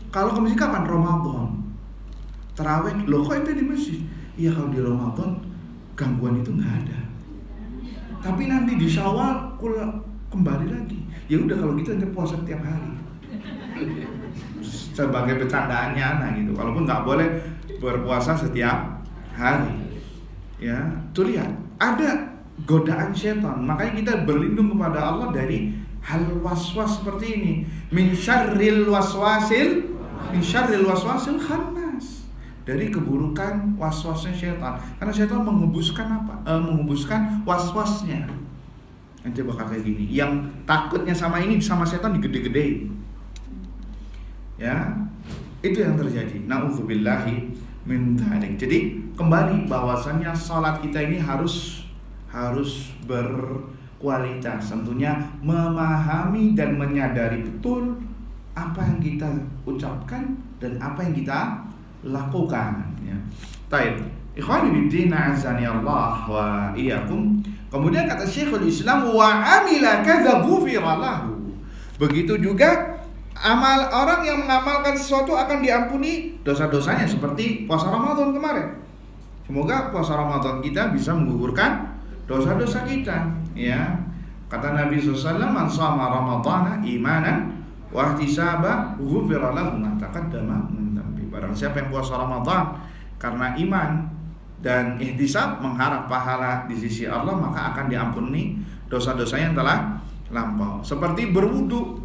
Kalau ke masjid kapan? Ramadan. Tarawih, loh kok ente di masjid? Iya kalau di Ramadan gangguan itu nggak ada. Tapi nanti di Syawal kembali lagi. Ya udah kalau gitu ente puasa tiap hari. Sebagai bercandaannya nah gitu. Walaupun nggak boleh berpuasa setiap hari. Ya, tuh lihat, ada godaan setan. Makanya kita berlindung kepada Allah dari hal was-was seperti ini. Min syarril waswasil khannas. Dari keburukan was-wasnya setan. Karena setan mengembuskan apa? Mengembuskan was-wasnya. Ente bakal kayak gini. Yang takutnya sama ini sama setan digede-gedein. Ya, itu yang terjadi. Na'udzubillahi min dzalik. Jadi kembali bahwasannya salat kita ini harus berkualitas. Tentunya memahami dan menyadari betul apa yang kita ucapkan dan apa yang kita lakukan. Ya. Baik, ikhwani fiddin, azani Allah wa iyyakum. Kemudian kata Syekhul Islam, wa amila kadza ghufira lahu. Begitu juga amal orang yang mengamalkan sesuatu akan diampuni dosa-dosanya seperti puasa Ramadan kemarin. Semoga puasa Ramadan kita bisa menggugurkan dosa-dosa kita, ya. Kata Nabi SAW, man shama ramadhana imanan wa ihtisaba ghufira lahu ma taqaddama min dhanbi. Barang siapa yang puasa Ramadan karena iman dan ihtisab, mengharap pahala di sisi Allah, maka akan diampuni dosa-dosanya yang telah lampau. Seperti berwudu.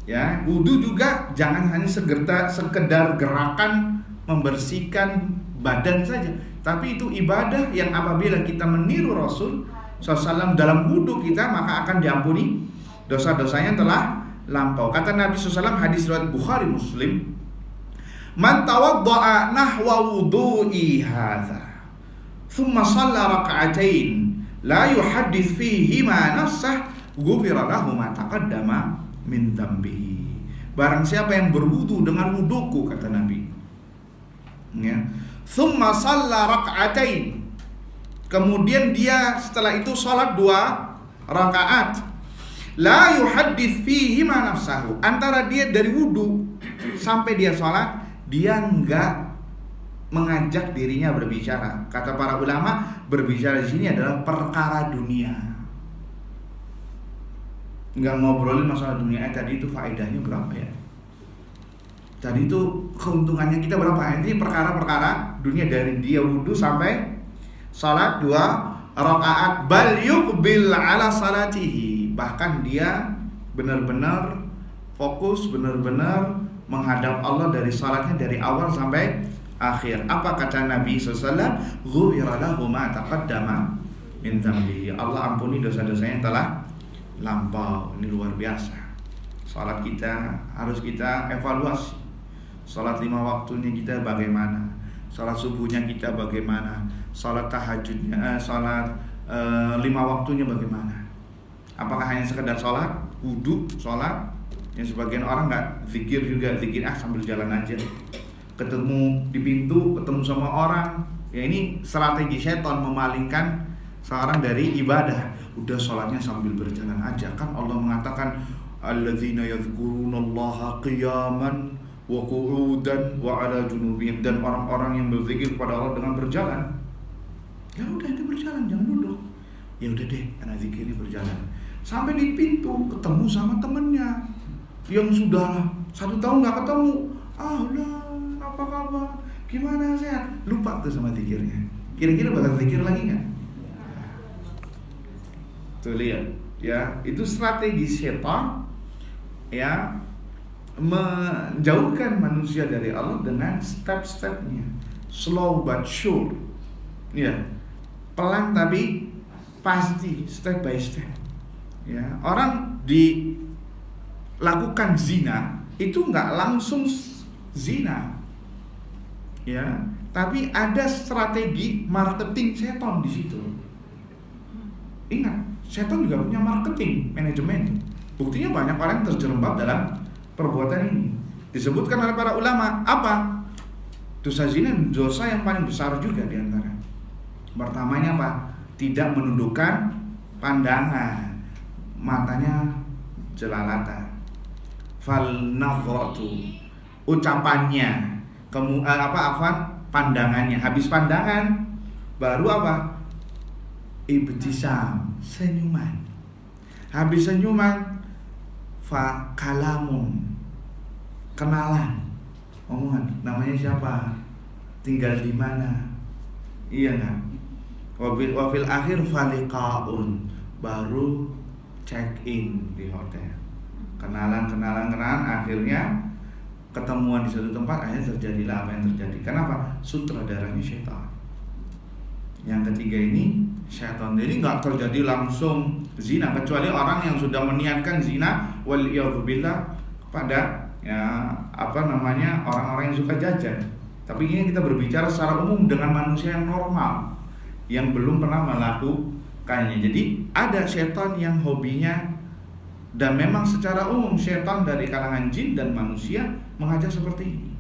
Ya, wudu juga jangan hanya sekedar gerakan membersihkan badan saja, tapi itu ibadah yang apabila kita meniru Rasul SAW dalam wudu kita, maka akan diampuni dosa-dosanya yang telah lampau. Kata Nabi SAW, hadis riwayat Bukhari Muslim, man tawadda'a nahwa wudu'i hadza thumma shalla raka'atain la yuhaddits fihima nafsah ghufira lahu ma taqaddama min dzambihi. barang siapa yang berwudu dengan wuduku, kata Nabi, ya, thumma shalla rak'atain, kemudian dia setelah itu sholat 2 rakaat, la yuhaddits fihi ma nafsahu, antara dia dari wudu sampai dia sholat, dia enggak mengajak dirinya berbicara. Kata para ulama, berbicara di sini adalah perkara dunia. Enggak ngobrolin masalah dunia. Tadi itu faedahnya berapa ya? Tadi itu keuntungannya kita berapa? Ini perkara-perkara dunia, dari dia wudu sampai salat 2 rakaat. Bal yuqbil ala salatihi, bahkan dia benar-benar fokus, benar-benar menghadap Allah dari salatnya dari awal sampai akhir. Apa kata Nabi SAW? Ghufira lahu ma taqaddama min dzambihi, Allah ampuni dosa-dosanya yang telah lampau. Ini luar biasa. Salat kita harus kita evaluasi. Salat 5 waktunya kita bagaimana? Salat subuhnya kita bagaimana? Salat tahajudnya, salat 5 waktunya bagaimana? Apakah hanya sekedar salat, wudu, salat? Yang sebagian orang nggak zikir juga, zikir sambil jalan aja, ketemu di pintu, ketemu sama orang. Ya, ini strategi setan memalingkan seorang dari ibadah. Udah sholatnya sambil berjalan aja. Kan Allah mengatakan alladzina yadhkurunallaha qiyaman wa qu'udan wa ala junubihim, dan orang-orang yang berzikir kepada Allah dengan berjalan. Ya udah, itu berjalan, jangan duduk. Ya udah deh, karena zikirnya berjalan. Sampai di pintu ketemu sama temennya yang sudah 1 tahun nggak ketemu. Udah, apa kabar? Gimana, sehat? Lupa tuh sama zikirnya. Kira-kira bakal zikir lagi nggak? Tuh lihat, ya, itu strategi setan, ya, menjauhkan manusia dari Allah dengan step-stepnya, slow but sure, ya, pelan tapi pasti, step by step. Ya, orang dilakukan zina itu nggak langsung zina, ya, tapi ada strategi marketing setan di situ. Ingat, setan juga punya marketing manajemen. Buktinya banyak orang yang terjerembab dalam perbuatan ini. Disebutkan oleh para ulama, apa? Dosa zina dosa yang paling besar juga diantara. Pertamanya apa? Tidak menundukkan pandangan, matanya jelalata. Fal nazratu, ucapannya, pandangannya, habis pandangan baru apa? Ibtisam, senyuman. Habis senyuman, fa kalamun, kenalan, omongan, namanya siapa, tinggal di mana, iya kan? Wafil akhir faliqaun, baru check in di hotel, kenalan, akhirnya ketemuan di satu tempat, akhirnya terjadilah apa yang terjadi. Kenapa? Sutradaranya syaitan. Yang ketiga ini syaitan. Jadi nggak terjadi langsung zina, kecuali orang yang sudah meniatkan zina waliyadzubillah kepada orang-orang yang suka jajan. Tapi ini kita berbicara secara umum dengan manusia yang normal, yang belum pernah melakukannya. Jadi ada syaitan yang hobinya, dan memang secara umum syaitan dari kalangan jin dan manusia mengajak seperti ini.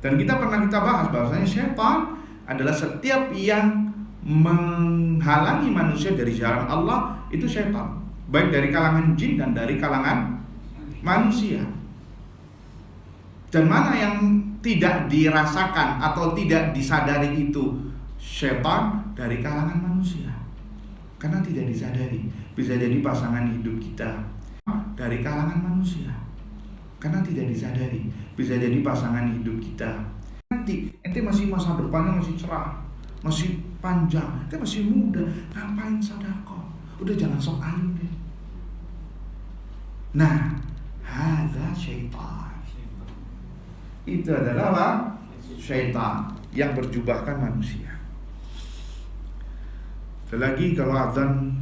Dan kita pernah bahas bahwasanya syaitan adalah setiap yang menghalangi manusia dari jalan Allah, itu syaitan, baik dari kalangan jin dan dari kalangan manusia. Dan mana yang tidak dirasakan atau tidak disadari itu syaitan dari kalangan manusia, karena tidak disadari. Bisa jadi pasangan hidup kita dari kalangan manusia, karena tidak disadari. Bisa jadi pasangan hidup kita nanti, ente masih masa depannya masih cerah, masih panjang, ente masih muda, ngapain sedekah? Udah jangan sok alim deh. Nah, hadza syaitan. Itu adalah apa? Syaitan yang berjubahkan manusia. Selagi kalau azan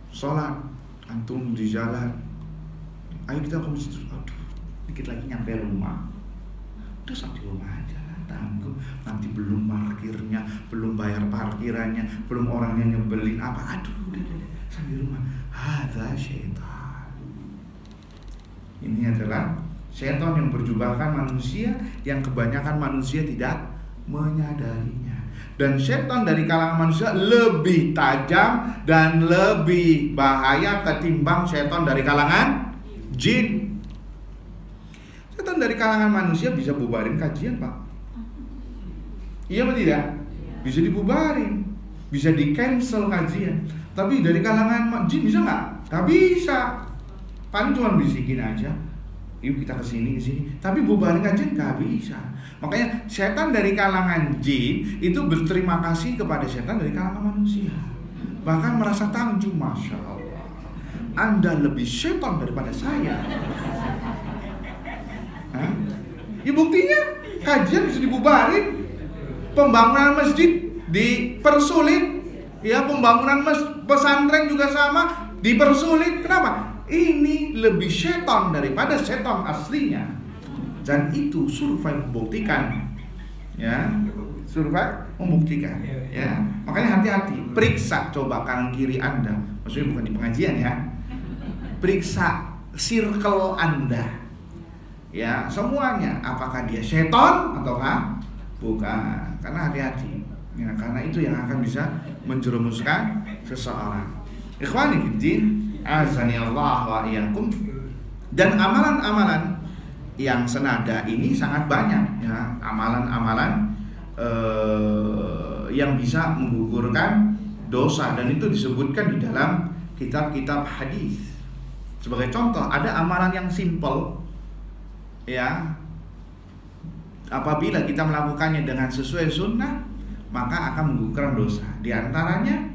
sholat, antum di jalan, ayo kita ke masjid. Aduh, dikit lagi nyampe rumah. Udah sampai rumah aja, tangguh. Nanti belum parkirnya, belum bayar parkirannya, belum orangnya nyebelin apa. Aduh, udah sampai rumah. Hadza syaitan. Ini adalah Setan yang berjubahkan manusia, yang kebanyakan manusia tidak menyadarinya. Dan setan dari kalangan manusia lebih tajam dan lebih bahaya ketimbang setan dari kalangan jin. Setan dari kalangan manusia bisa bubarin kajian, Pak. Iya atau tidak? Bisa dibubarin, bisa di-cancel kajian. Tapi dari kalangan jin bisa nggak? Nggak bisa. Paling cuma bisikin aja, yuk kita kesini. Tapi bubarin kajian nggak bisa. Makanya setan dari kalangan jin itu berterima kasih kepada setan dari kalangan manusia. Bahkan merasa tanggung, Masya Allah, Anda lebih setan daripada saya. Hah? Ya buktinya kajian bisa dibubarin, pembangunan masjid dipersulit, ya pembangunan pesantren juga sama dipersulit. Kenapa? Ini lebih setan daripada setan aslinya. Dan itu survei membuktikan, ya, survei membuktikan, ya. Makanya hati-hati, periksa coba kanan kiri Anda, maksudnya bukan di pengajian ya, periksa circle Anda, ya, semuanya, apakah dia setan ataukah bukan. Karena hati-hati, ya, karena itu yang akan bisa menjerumuskan seseorang. Ikhwani fiddin, azani Allah wa iyyakum. Dan amalan-amalan yang senada ini sangat banyak, ya, amalan-amalan yang bisa menggugurkan dosa, dan itu disebutkan di dalam kitab-kitab hadis. Sebagai contoh, ada amalan yang simple, ya, apabila kita melakukannya dengan sesuai sunnah maka akan menggugurkan dosa. Di antaranya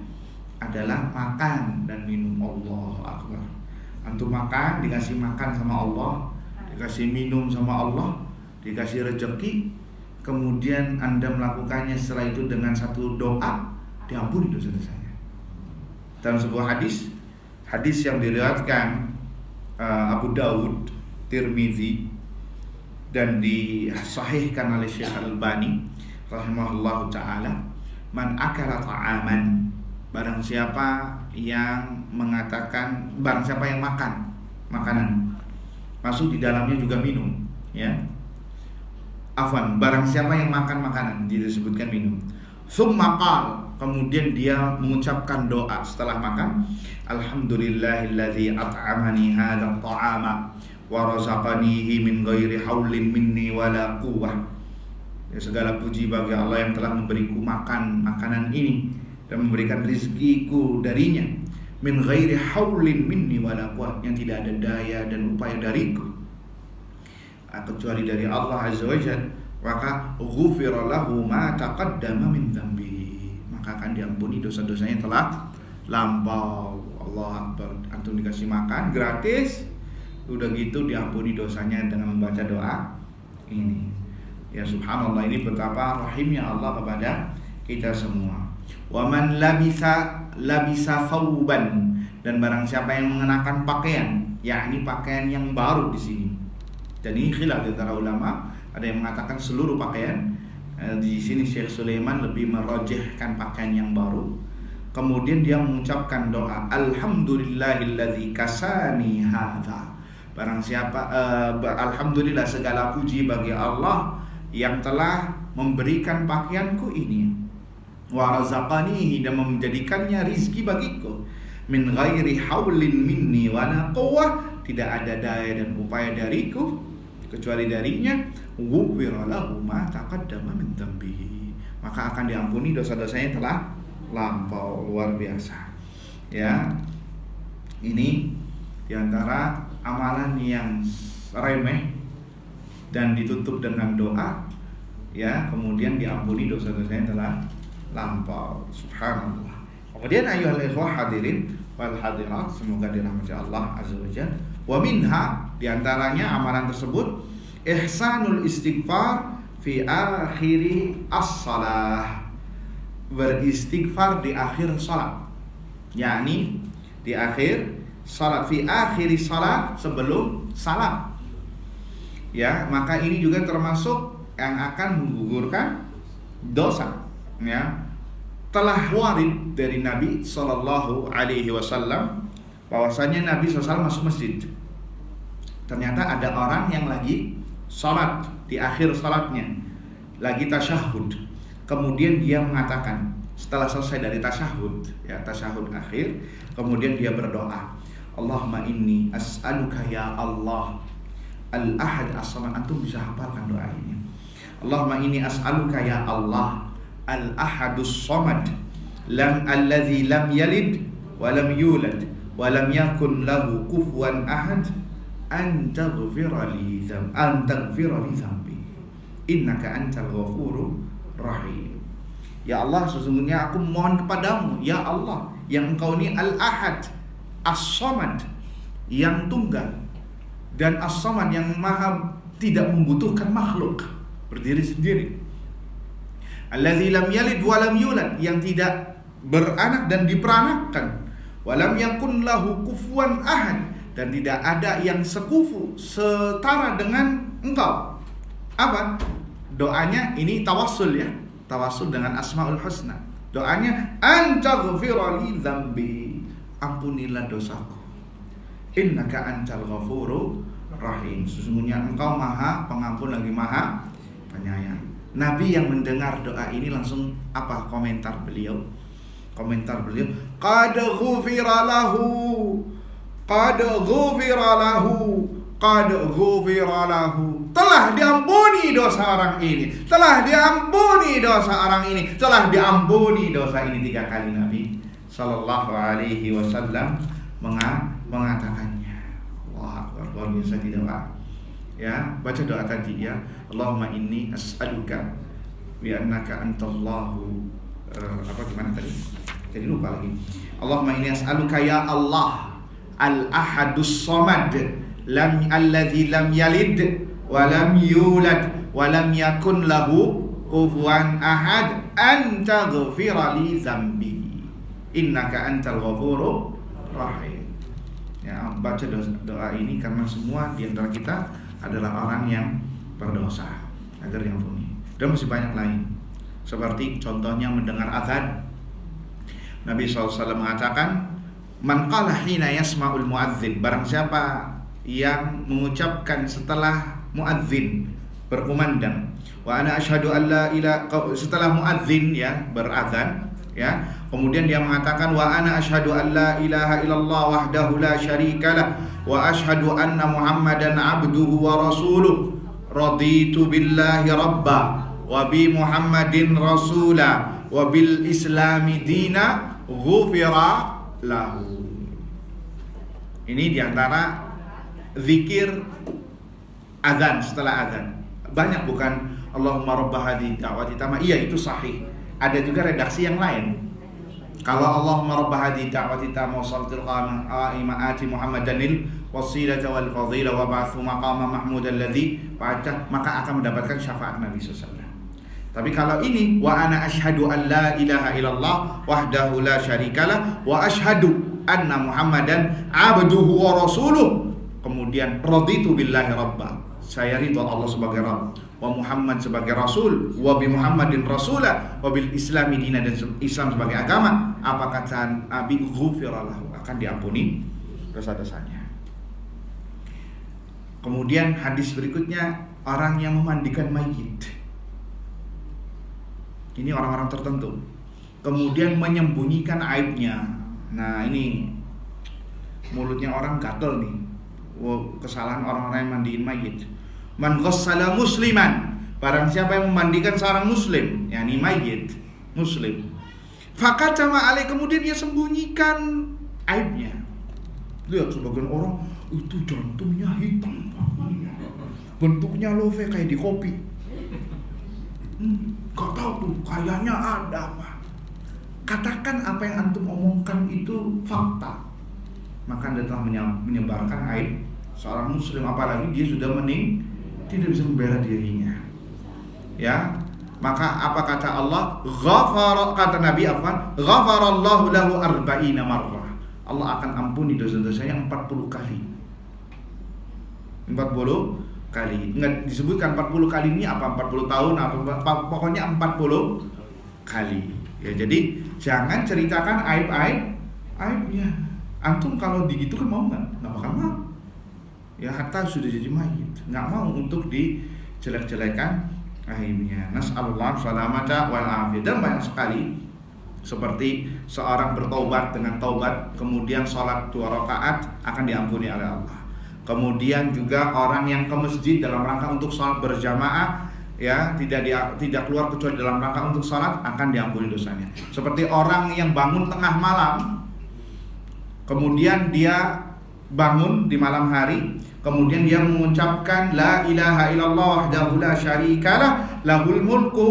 adalah makan dan minum. Allahu Akbar. Antum makan, dikasih makan sama Allah, dikasih minum sama Allah, dikasih rezeki, kemudian Anda melakukannya setelah itu dengan satu doa, diampuni dosa-dosanya. Dalam sebuah hadis yang diriwayatkan Abu Dawud, Tirmizi, dan disahihkan oleh Syekh Al-Albani rahimahullahu ta'ala, man akala ta'aman, barang siapa yang mengatakan, barang siapa yang makan makanan, masuk di dalamnya juga minum, ya. Afwan, barang siapa yang makan makanan, disebutkan minum. Tsumma qal, kemudian dia mengucapkan doa setelah makan, alhamdulillahilladzi at'amani hadzal ta'ama wa razaqanihi min ghairi haulin minni wala quwwah. Ya, segala puji bagi Allah yang telah memberiku makan makanan ini dan memberikan rizkiku darinya, min ghairi haulin minni wala quwwah, yang tidak ada daya dan upaya dariku kecuali dari Allah Azza wa Jalla, maka ghufira lahu ma taqaddama min dzambi, maka akan diampuni dosa-dosanya yang telah lampau. Allah Akbar. Antum dikasih makan gratis, udah gitu diampuni dosanya dengan membaca doa ini. Ya subhanallah, ini betapa rahimnya Allah kepada kita semua. Wa man labisa thawban, dan barang siapa yang mengenakan pakaian, yakni pakaian yang baru di sini. Dan ini khilaf di antara ulama, ada yang mengatakan seluruh pakaian. Di sini Syekh Sulaiman lebih merojehkan pakaian yang baru. Kemudian dia mengucapkan doa, alhamdulillahilladzi kasani hadza. Barang siapa alhamdulillah, segala puji bagi Allah yang telah memberikan pakaianku ini, wa razaqanihi, dan menjadikannya rizki bagiku, min ghairi haulin minni wala quwwah, tidak ada daya dan upaya dariku kecuali darinya, ghufira lahu ma taqaddama min dzambihi, maka akan diampuni dosa-dosanya telah lampau. Luar biasa, ya. Ini diantara amalan yang remeh dan ditutup dengan doa, ya, kemudian diampuni dosa-dosanya telah lampau. Subhanallah. Kemudian ayyuhal ikhwah hadirin wal hadirat, semoga dirahmati Allah Azza wa Jalla. Wa minha, diantaranya amalan tersebut, ihsanul istighfar fi akhiri as-salah, beristighfar di akhir salat, yakni di akhir salat, fi akhiri salat, sebelum salat, ya. Maka ini juga termasuk yang akan menggugurkan dosa, ya. Telah warid dari Nabi Sallallahu Alaihi Wasallam bahwasanya Nabi SAW masuk masjid, Ternyata ada orang yang lagi sholat, di akhir sholatnya lagi tasyahud, kemudian dia mengatakan setelah selesai dari tasyahud, ya tasyahud akhir, kemudian dia berdoa, Allahumma inni as'aluka ya Allah al-ahad as-samad. Antum bisa hafalkan doa ini. Allahumma inni as'aluka ya Allah al-ahadus samad alladzi lam yalid wa lam yulad wa lam yakun lahu kufuwan ahad an taghfira li dhanbi innaka antal ghafurur rahim. Ya Allah, sesungguhnya aku mohon kepadamu ya Allah, yang engkau ini al-ahad as-samad, yang tunggal, dan as-samad yang maha tidak membutuhkan makhluk, berdiri sendiri. Alladzi lam yalid wa lam yulad, yang tidak beranak dan diperanakkan. Wa lam yakun lahu kufuwan ahad, dan tidak ada yang sekufu, setara dengan engkau. Apa? Doanya ini tawassul ya, tawassul dengan Asmaul Husna. Doanya antaghfira li dzambi, ampunilah dosaku. Innaka antal ghafurur rahim, sesungguhnya engkau maha pengampun lagi maha penyayang. Nabi yang mendengar doa ini langsung apa komentar beliau? Komentar beliau, qad ghufira lahu, qad ghufira lahu, qad ghufira lahu. Telah diampuni dosa orang ini, telah diampuni dosa orang ini, telah diampuni dosa ini. 3 kali Nabi sallallahu alaihi wasallam mengatakannya. Wah, luar biasa tidak Pak? Ya, baca doa tadi ya. Allahumma inni as'aluka bi annaka antallahu apa gimana tadi? Jadi lupa lagi. Allahumma inni as'aluka ya Allah al-ahadus samad alladzi lam yalid wa lam yulad wa lam yakun lahu kufuwan ahad an taghfira li dzambi innaka antal ghafurur rahim. Ya, baca doa ini karena semua di antara kita adalah orang yang berdosa, agar diampuni. Dan masih banyak lain. Seperti contohnya mendengar azan. Nabi SAW mengatakan, man qala hina yasma'ul muadzin, barang siapa yang mengucapkan setelah muadzin berkumandang, wa ana asyhadu an la ilaha, setelah muadzin ya berazan ya, kemudian dia mengatakan wa ana asyhadu an la ilaha illallah wahdahu la syarikalah wa asyhadu anna muhammadan abduhu wa rasuluh raditu billahi rabba wa bi muhammadin rasula wa bil islami dina ghufira lahu. Ini diantara zikir azan setelah azan. Banyak bukan Allahumma rabb hadhihi da'wati tamma. Iya, itu sahih. Ada juga redaksi yang lain. Kalau Allahumma rabb hadhihi da'wati tamma wa salatul qa'imah ati Muhammadanil wasilata wal fadila wa ba'athu maqama mahmudan ladzi baca, maka akan mendapatkan syafaat Nabi SAW. Tapi kalau ini wa ana asyhadu an la ilaha illallah wahdahu la syarikalah wa asyhadu anna Muhammadan abduhu wa rasuluh, kemudian raditu billahi rabba, saya ridha Allah sebagai Rabb, wa Muhammad sebagai Rasul, wa bi Muhammadin Rasulah, wa bil Islami dina, dan Islam sebagai agama. Apa kata Nabi? Ghufira lahu, akan diampuni dosa-dosanya. Kemudian hadis berikutnya, orang yang memandikan mayit. Ini orang-orang tertentu. Kemudian menyembunyikan aibnya. Nah ini mulutnya orang gatel nih. Kesalahan orang-orang yang mandiin mayit. Man ghassala musliman, barang siapa yang memandikan seorang muslim, yakni mayit muslim, fakatama alaih, kemudian dia sembunyikan aibnya. Lihat sebagian orang, itu jantungnya hitam, bentuknya love kayak di kopi. Gak tahu tuh, kayaknya ada apa. Katakan apa yang antum omongkan itu fakta, maka anda telah menyebarkan aib seorang muslim, apalagi dia sudah tidak bisa membela dirinya. Ya, maka apa kata Allah? Ghafara, kata Nabi apa? Ghafarallahu lahu arba'ina marrah. Allah akan ampuni dosa-dosanya 40 kali. 40 kali. Enggak disebutkan 40 kali ini apa 40 tahun apa, pokoknya 40 kali. Ya, jadi jangan ceritakan aibnya. Antum kalau digitukan mau enggak? Enggak bakal mau. ya hatta sudah jadi mayit, nggak mau untuk dijelek-jelekan aibnya. Nas'alullah salamata wal afiyah. Dan banyak sekali seperti seorang bertaubat dengan taubat kemudian sholat 2 rakaat akan diampuni oleh Allah. Kemudian juga orang yang ke masjid dalam rangka untuk sholat berjamaah, ya tidak keluar kecuali dalam rangka untuk sholat, akan diampuni dosanya. Seperti orang yang bangun tengah malam, kemudian dia bangun di malam hari, kemudian dia mengucapkan la ilaha illallah wahdahu la syarikalah lahul mulku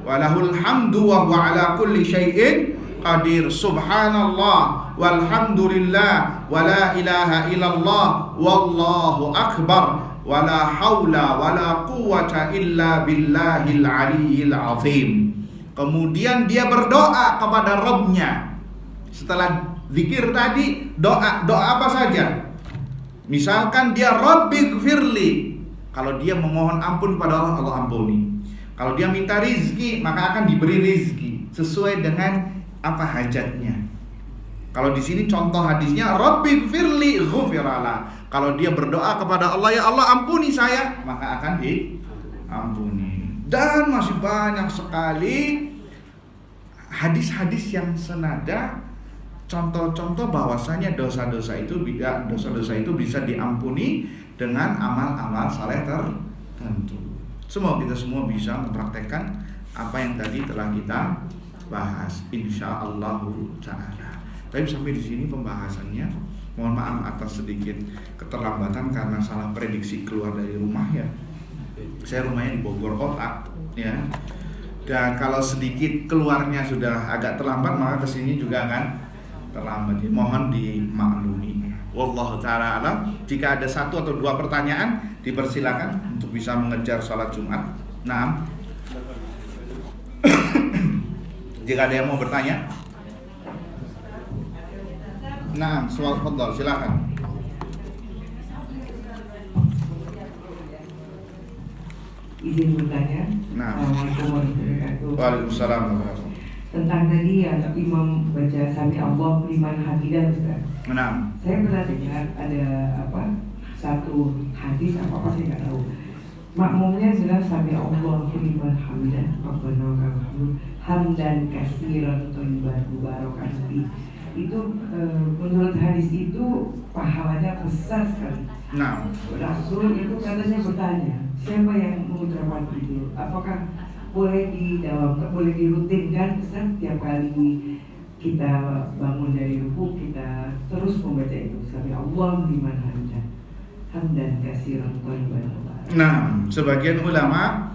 wa lahul hamdu wa huwa ala kulli syai'in qadir, subhanallah walhamdulillah wa la ilaha illallah wallahu akbar wa la haula wa la quwwata illa billahil aliyyil azim. Kemudian dia berdoa kepada Rabb-nya. Setelah zikir tadi, doa apa saja. Misalkan dia Rabbighfirli, kalau dia memohon ampun kepada Allah, Allah ampuni. Kalau dia minta rizki, maka akan diberi rizki sesuai dengan apa hajatnya. Kalau di sini contoh hadisnya Rabbighfirli ghufirala. Kalau dia berdoa kepada Allah, ya Allah ampuni saya, maka akan diampuni. Dan masih banyak sekali hadis-hadis yang senada, contoh-contoh bahwasanya dosa-dosa itu bisa diampuni dengan amal-amal saleh tertentu. Semoga kita semua bisa mempraktekkan apa yang tadi telah kita bahas, insyaallah ta'ala. Tapi sampai di sini pembahasannya. Mohon maaf atas sedikit keterlambatan karena salah prediksi keluar dari rumah ya. Saya rumahnya di Bogor kota ya. Dan kalau sedikit keluarnya sudah agak terlambat, maka kesini juga akan terlambat. Mohon dimaklumi. Wallahu ta'ala alam. Jika ada 1 atau 2 pertanyaan, dipersilakan untuk bisa mengejar sholat Jumat. Nah, jika ada yang mau bertanya, nah, soal fadhal, silakan. Izin bertanya. Nah. Assalamualaikum warahmatullahi wabarakatuh. Waalaikumsalam warahmatullahi wabarakatuh. Tentang tadi yang imam baca sami Allah liman hamidah, Ustaz. Nah. Saya pernah dengar ada satu hadis apa saya nggak tahu. Makmumnya bilang sami Allah liman hamidah, Rabbana walakal hamd, hamdan katsiran thayyiban mubarakan fi. Itu menurut hadis itu pahalanya besar sekali. Nah. Rasul itu katanya bertanya, siapa yang mengucapkan itu? Apakah boleh didawamkan, boleh dirutinkan setiap kali kita bangun dari ruku, kita terus membaca itu sampai Allah liman hamidah, hamdan katsiran thayyiban mubarakan. Nah, sebagian ulama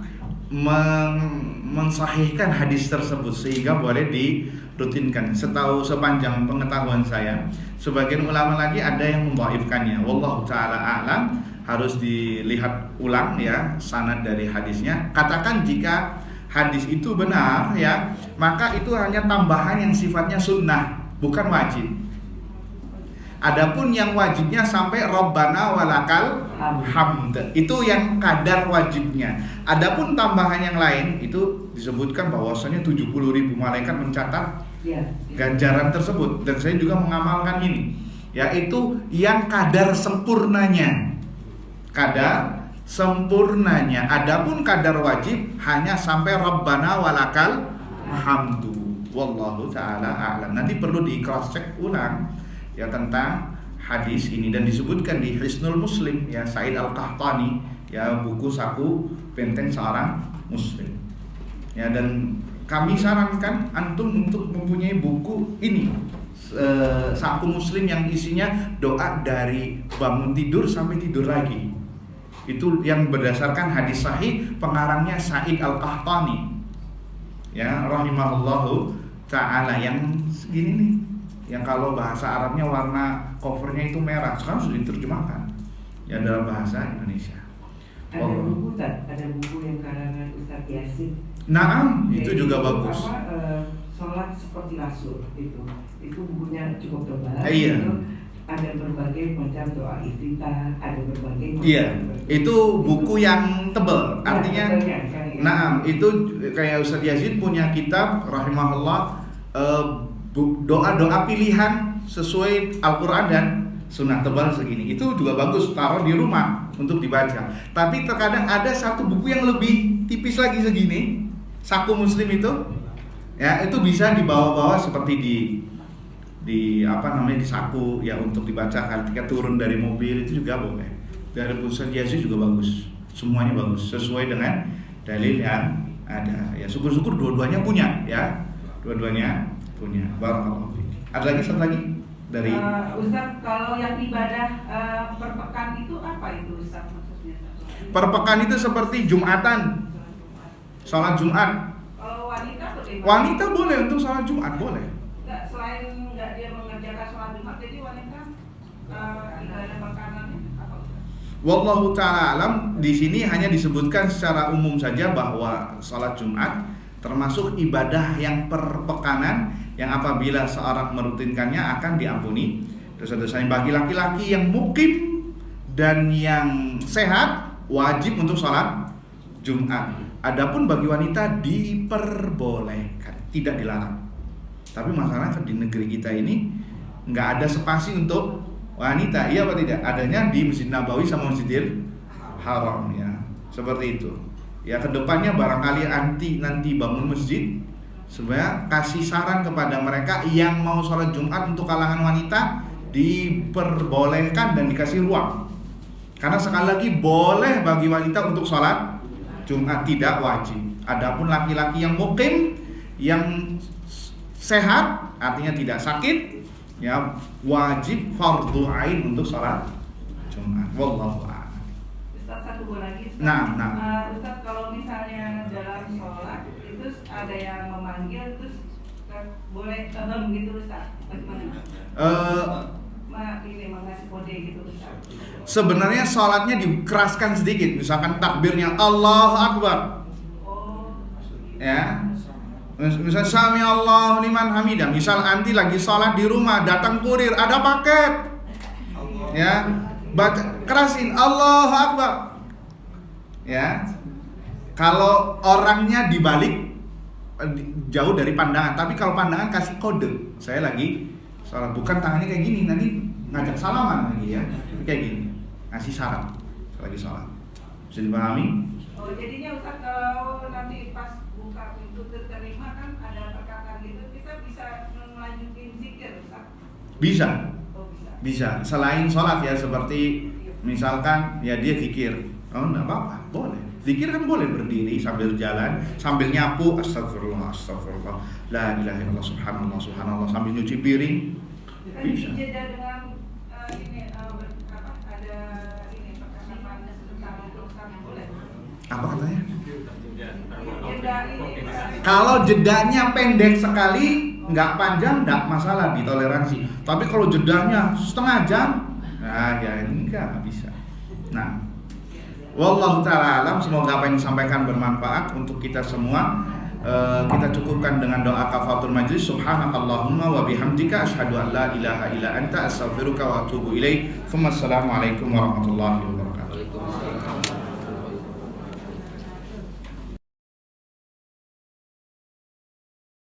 mensahihkan hadis tersebut sehingga boleh dirutinkan. Sepanjang pengetahuan saya, sebagian ulama lagi ada yang mendhaifkannya. Wallahu taala a'lam, harus dilihat ulang ya sanad dari hadisnya. Katakan jika hadis itu benar ya, maka itu hanya tambahan yang sifatnya sunnah, bukan wajib. Adapun yang wajibnya sampai Rabbana walakal hamd, itu yang kadar wajibnya. Adapun tambahan yang lain itu disebutkan bahwasanya 70.000 malaikat mencatat ganjaran tersebut, dan saya juga mengamalkan ini, yaitu yang kadar sempurnanya. Kadar sempurnanya. Adapun kadar wajib hanya sampai Rabbana walakal hamdu. Wallahu taala a'lam. Nanti perlu di cross check ulang ya tentang hadis ini, dan disebutkan di Hisnul Muslim ya, Said Al-Qahtani ya, buku saku benteng seorang muslim ya. Dan kami sarankan antum untuk mempunyai buku ini, saku muslim yang isinya doa dari bangun tidur sampai tidur lagi. Itu yang berdasarkan hadis sahih, pengarangnya Said Al-Qahtani ya, rahimahullahu ta'ala, yang segini nih, yang kalau bahasa Arabnya warna covernya itu merah, sekarang sudah diterjemahkan ya dalam bahasa Indonesia. Ada buku tak? Ada buku yang karangan Ustaz Yasin. Nah, itu juga bagus. Sholat seperti Rasul itu bukunya cukup tebal. Iya. Itu ada berbagai macam doa iftitah, ada berbagai macam. Iya, itu buku yang tebal. Artinya, nah itu kayak Ustaz Yazid punya kitab rahimahullah, doa-doa pilihan sesuai Al-Quran dan sunnah tebal segini. Itu juga bagus, taruh di rumah untuk dibaca. Tapi terkadang ada satu buku yang lebih tipis lagi segini, saku muslim itu, ya itu bisa dibawa-bawa seperti di apa namanya, di saku ya untuk dibaca ketika turun dari mobil, itu juga boleh. Dari Ustaz Yazid juga bagus, semuanya bagus sesuai dengan dalil yang ada. Ya syukur-syukur dua-duanya punya ya, dua-duanya punya. Barakallahu fiik. Ada lagi satu lagi dari Ustaz, kalau yang ibadah per pekan itu apa itu Ustaz maksudnya? per pekan itu seperti Jumatan, salat Jumat. Kalau wanita bagaimana? Wanita boleh untuk salat Jumat, boleh. Enggak, selain enggak dia mengerjakan sholat Jumat, jadi wanita ibadah makanannya apa? Wallahu ta'ala alam, di sini hanya disebutkan secara umum saja bahwa salat Jumat termasuk ibadah yang perpekanan yang apabila seorang merutinkannya akan diampuni dosa-dosanya. Bagi laki-laki yang mukim dan yang sehat wajib untuk salat Jumat. Adapun bagi wanita diperbolehkan, tidak dilarang. Tapi masyarakat di negeri kita ini nggak ada spasi untuk wanita, iya apa tidak? Adanya di Masjid Nabawi sama Masjidil Haram ya, seperti itu. Ya kedepannya barangkali nanti bangun masjid, sebenarnya kasih saran kepada mereka yang mau sholat Jumat untuk kalangan wanita diperbolehkan dan dikasih ruang. Karena sekali lagi boleh bagi wanita untuk sholat Jumat, tidak wajib. Adapun laki-laki yang mukim, yang sehat, artinya tidak sakit, ya wajib fardhu ain untuk salat Jumat. Wallahu a'lam. Ustaz, satu lagi Ustaz. Nah. Ustaz, kalau misalnya dalam sholat itu ada yang memanggil terus boleh gitu Ustaz? Bagaimana? Ini mengasih kode gitu Ustaz. Sebenarnya sholatnya dikeraskan sedikit, misalkan takbirnya Allahu Akbar. Ya. Misal Sami Allahu liman hamidah. Misal anti lagi sholat di rumah, datang kurir, ada paket, ya baca kerasin Allahu Akbar. Ya, kalau orangnya dibalik jauh dari pandangan, tapi kalau pandangan kasih kode, saya lagi sholat, bukan tangannya kayak gini, nanti ngajak salaman lagi ya, kayak gini, ngasih syarat lagi sholat. Bisa dipahami? Oh, jadinya Ustaz kalau nanti pas buka pintu terima kan ada perkataan gitu, kita bisa melanjutin zikir Ustaz? Bisa. Oh, Bisa. Selain sholat ya, seperti misalkan ya dia zikir, oh enggak apa-apa, boleh. Zikir kan boleh berdiri sambil jalan, sambil nyapu, astagfirullah, astagfirullah, la ilaha illallah, subhanallah, subhanallah, sambil nyuci piring. Bisa. Jeda dengan ini ada ini perkataan tentang Ustaz, boleh? Apa katanya? Jeda ini. Kalau jedanya pendek sekali, nggak panjang, nggak masalah, ditoleransi. Tapi kalau jedanya setengah jam, nah ya ini nggak bisa. Nah, wallahu ta'ala alam, semoga apa yang disampaikan bermanfaat untuk kita semua. Kita cukupkan dengan doa kafaratul majlis. Subhanakallahumma wa bihamdika asyhadu an la ilaha illa anta astaghfiruka wa atubu ilaik. Assalamualaikum warahmatullahi wabarakatuh.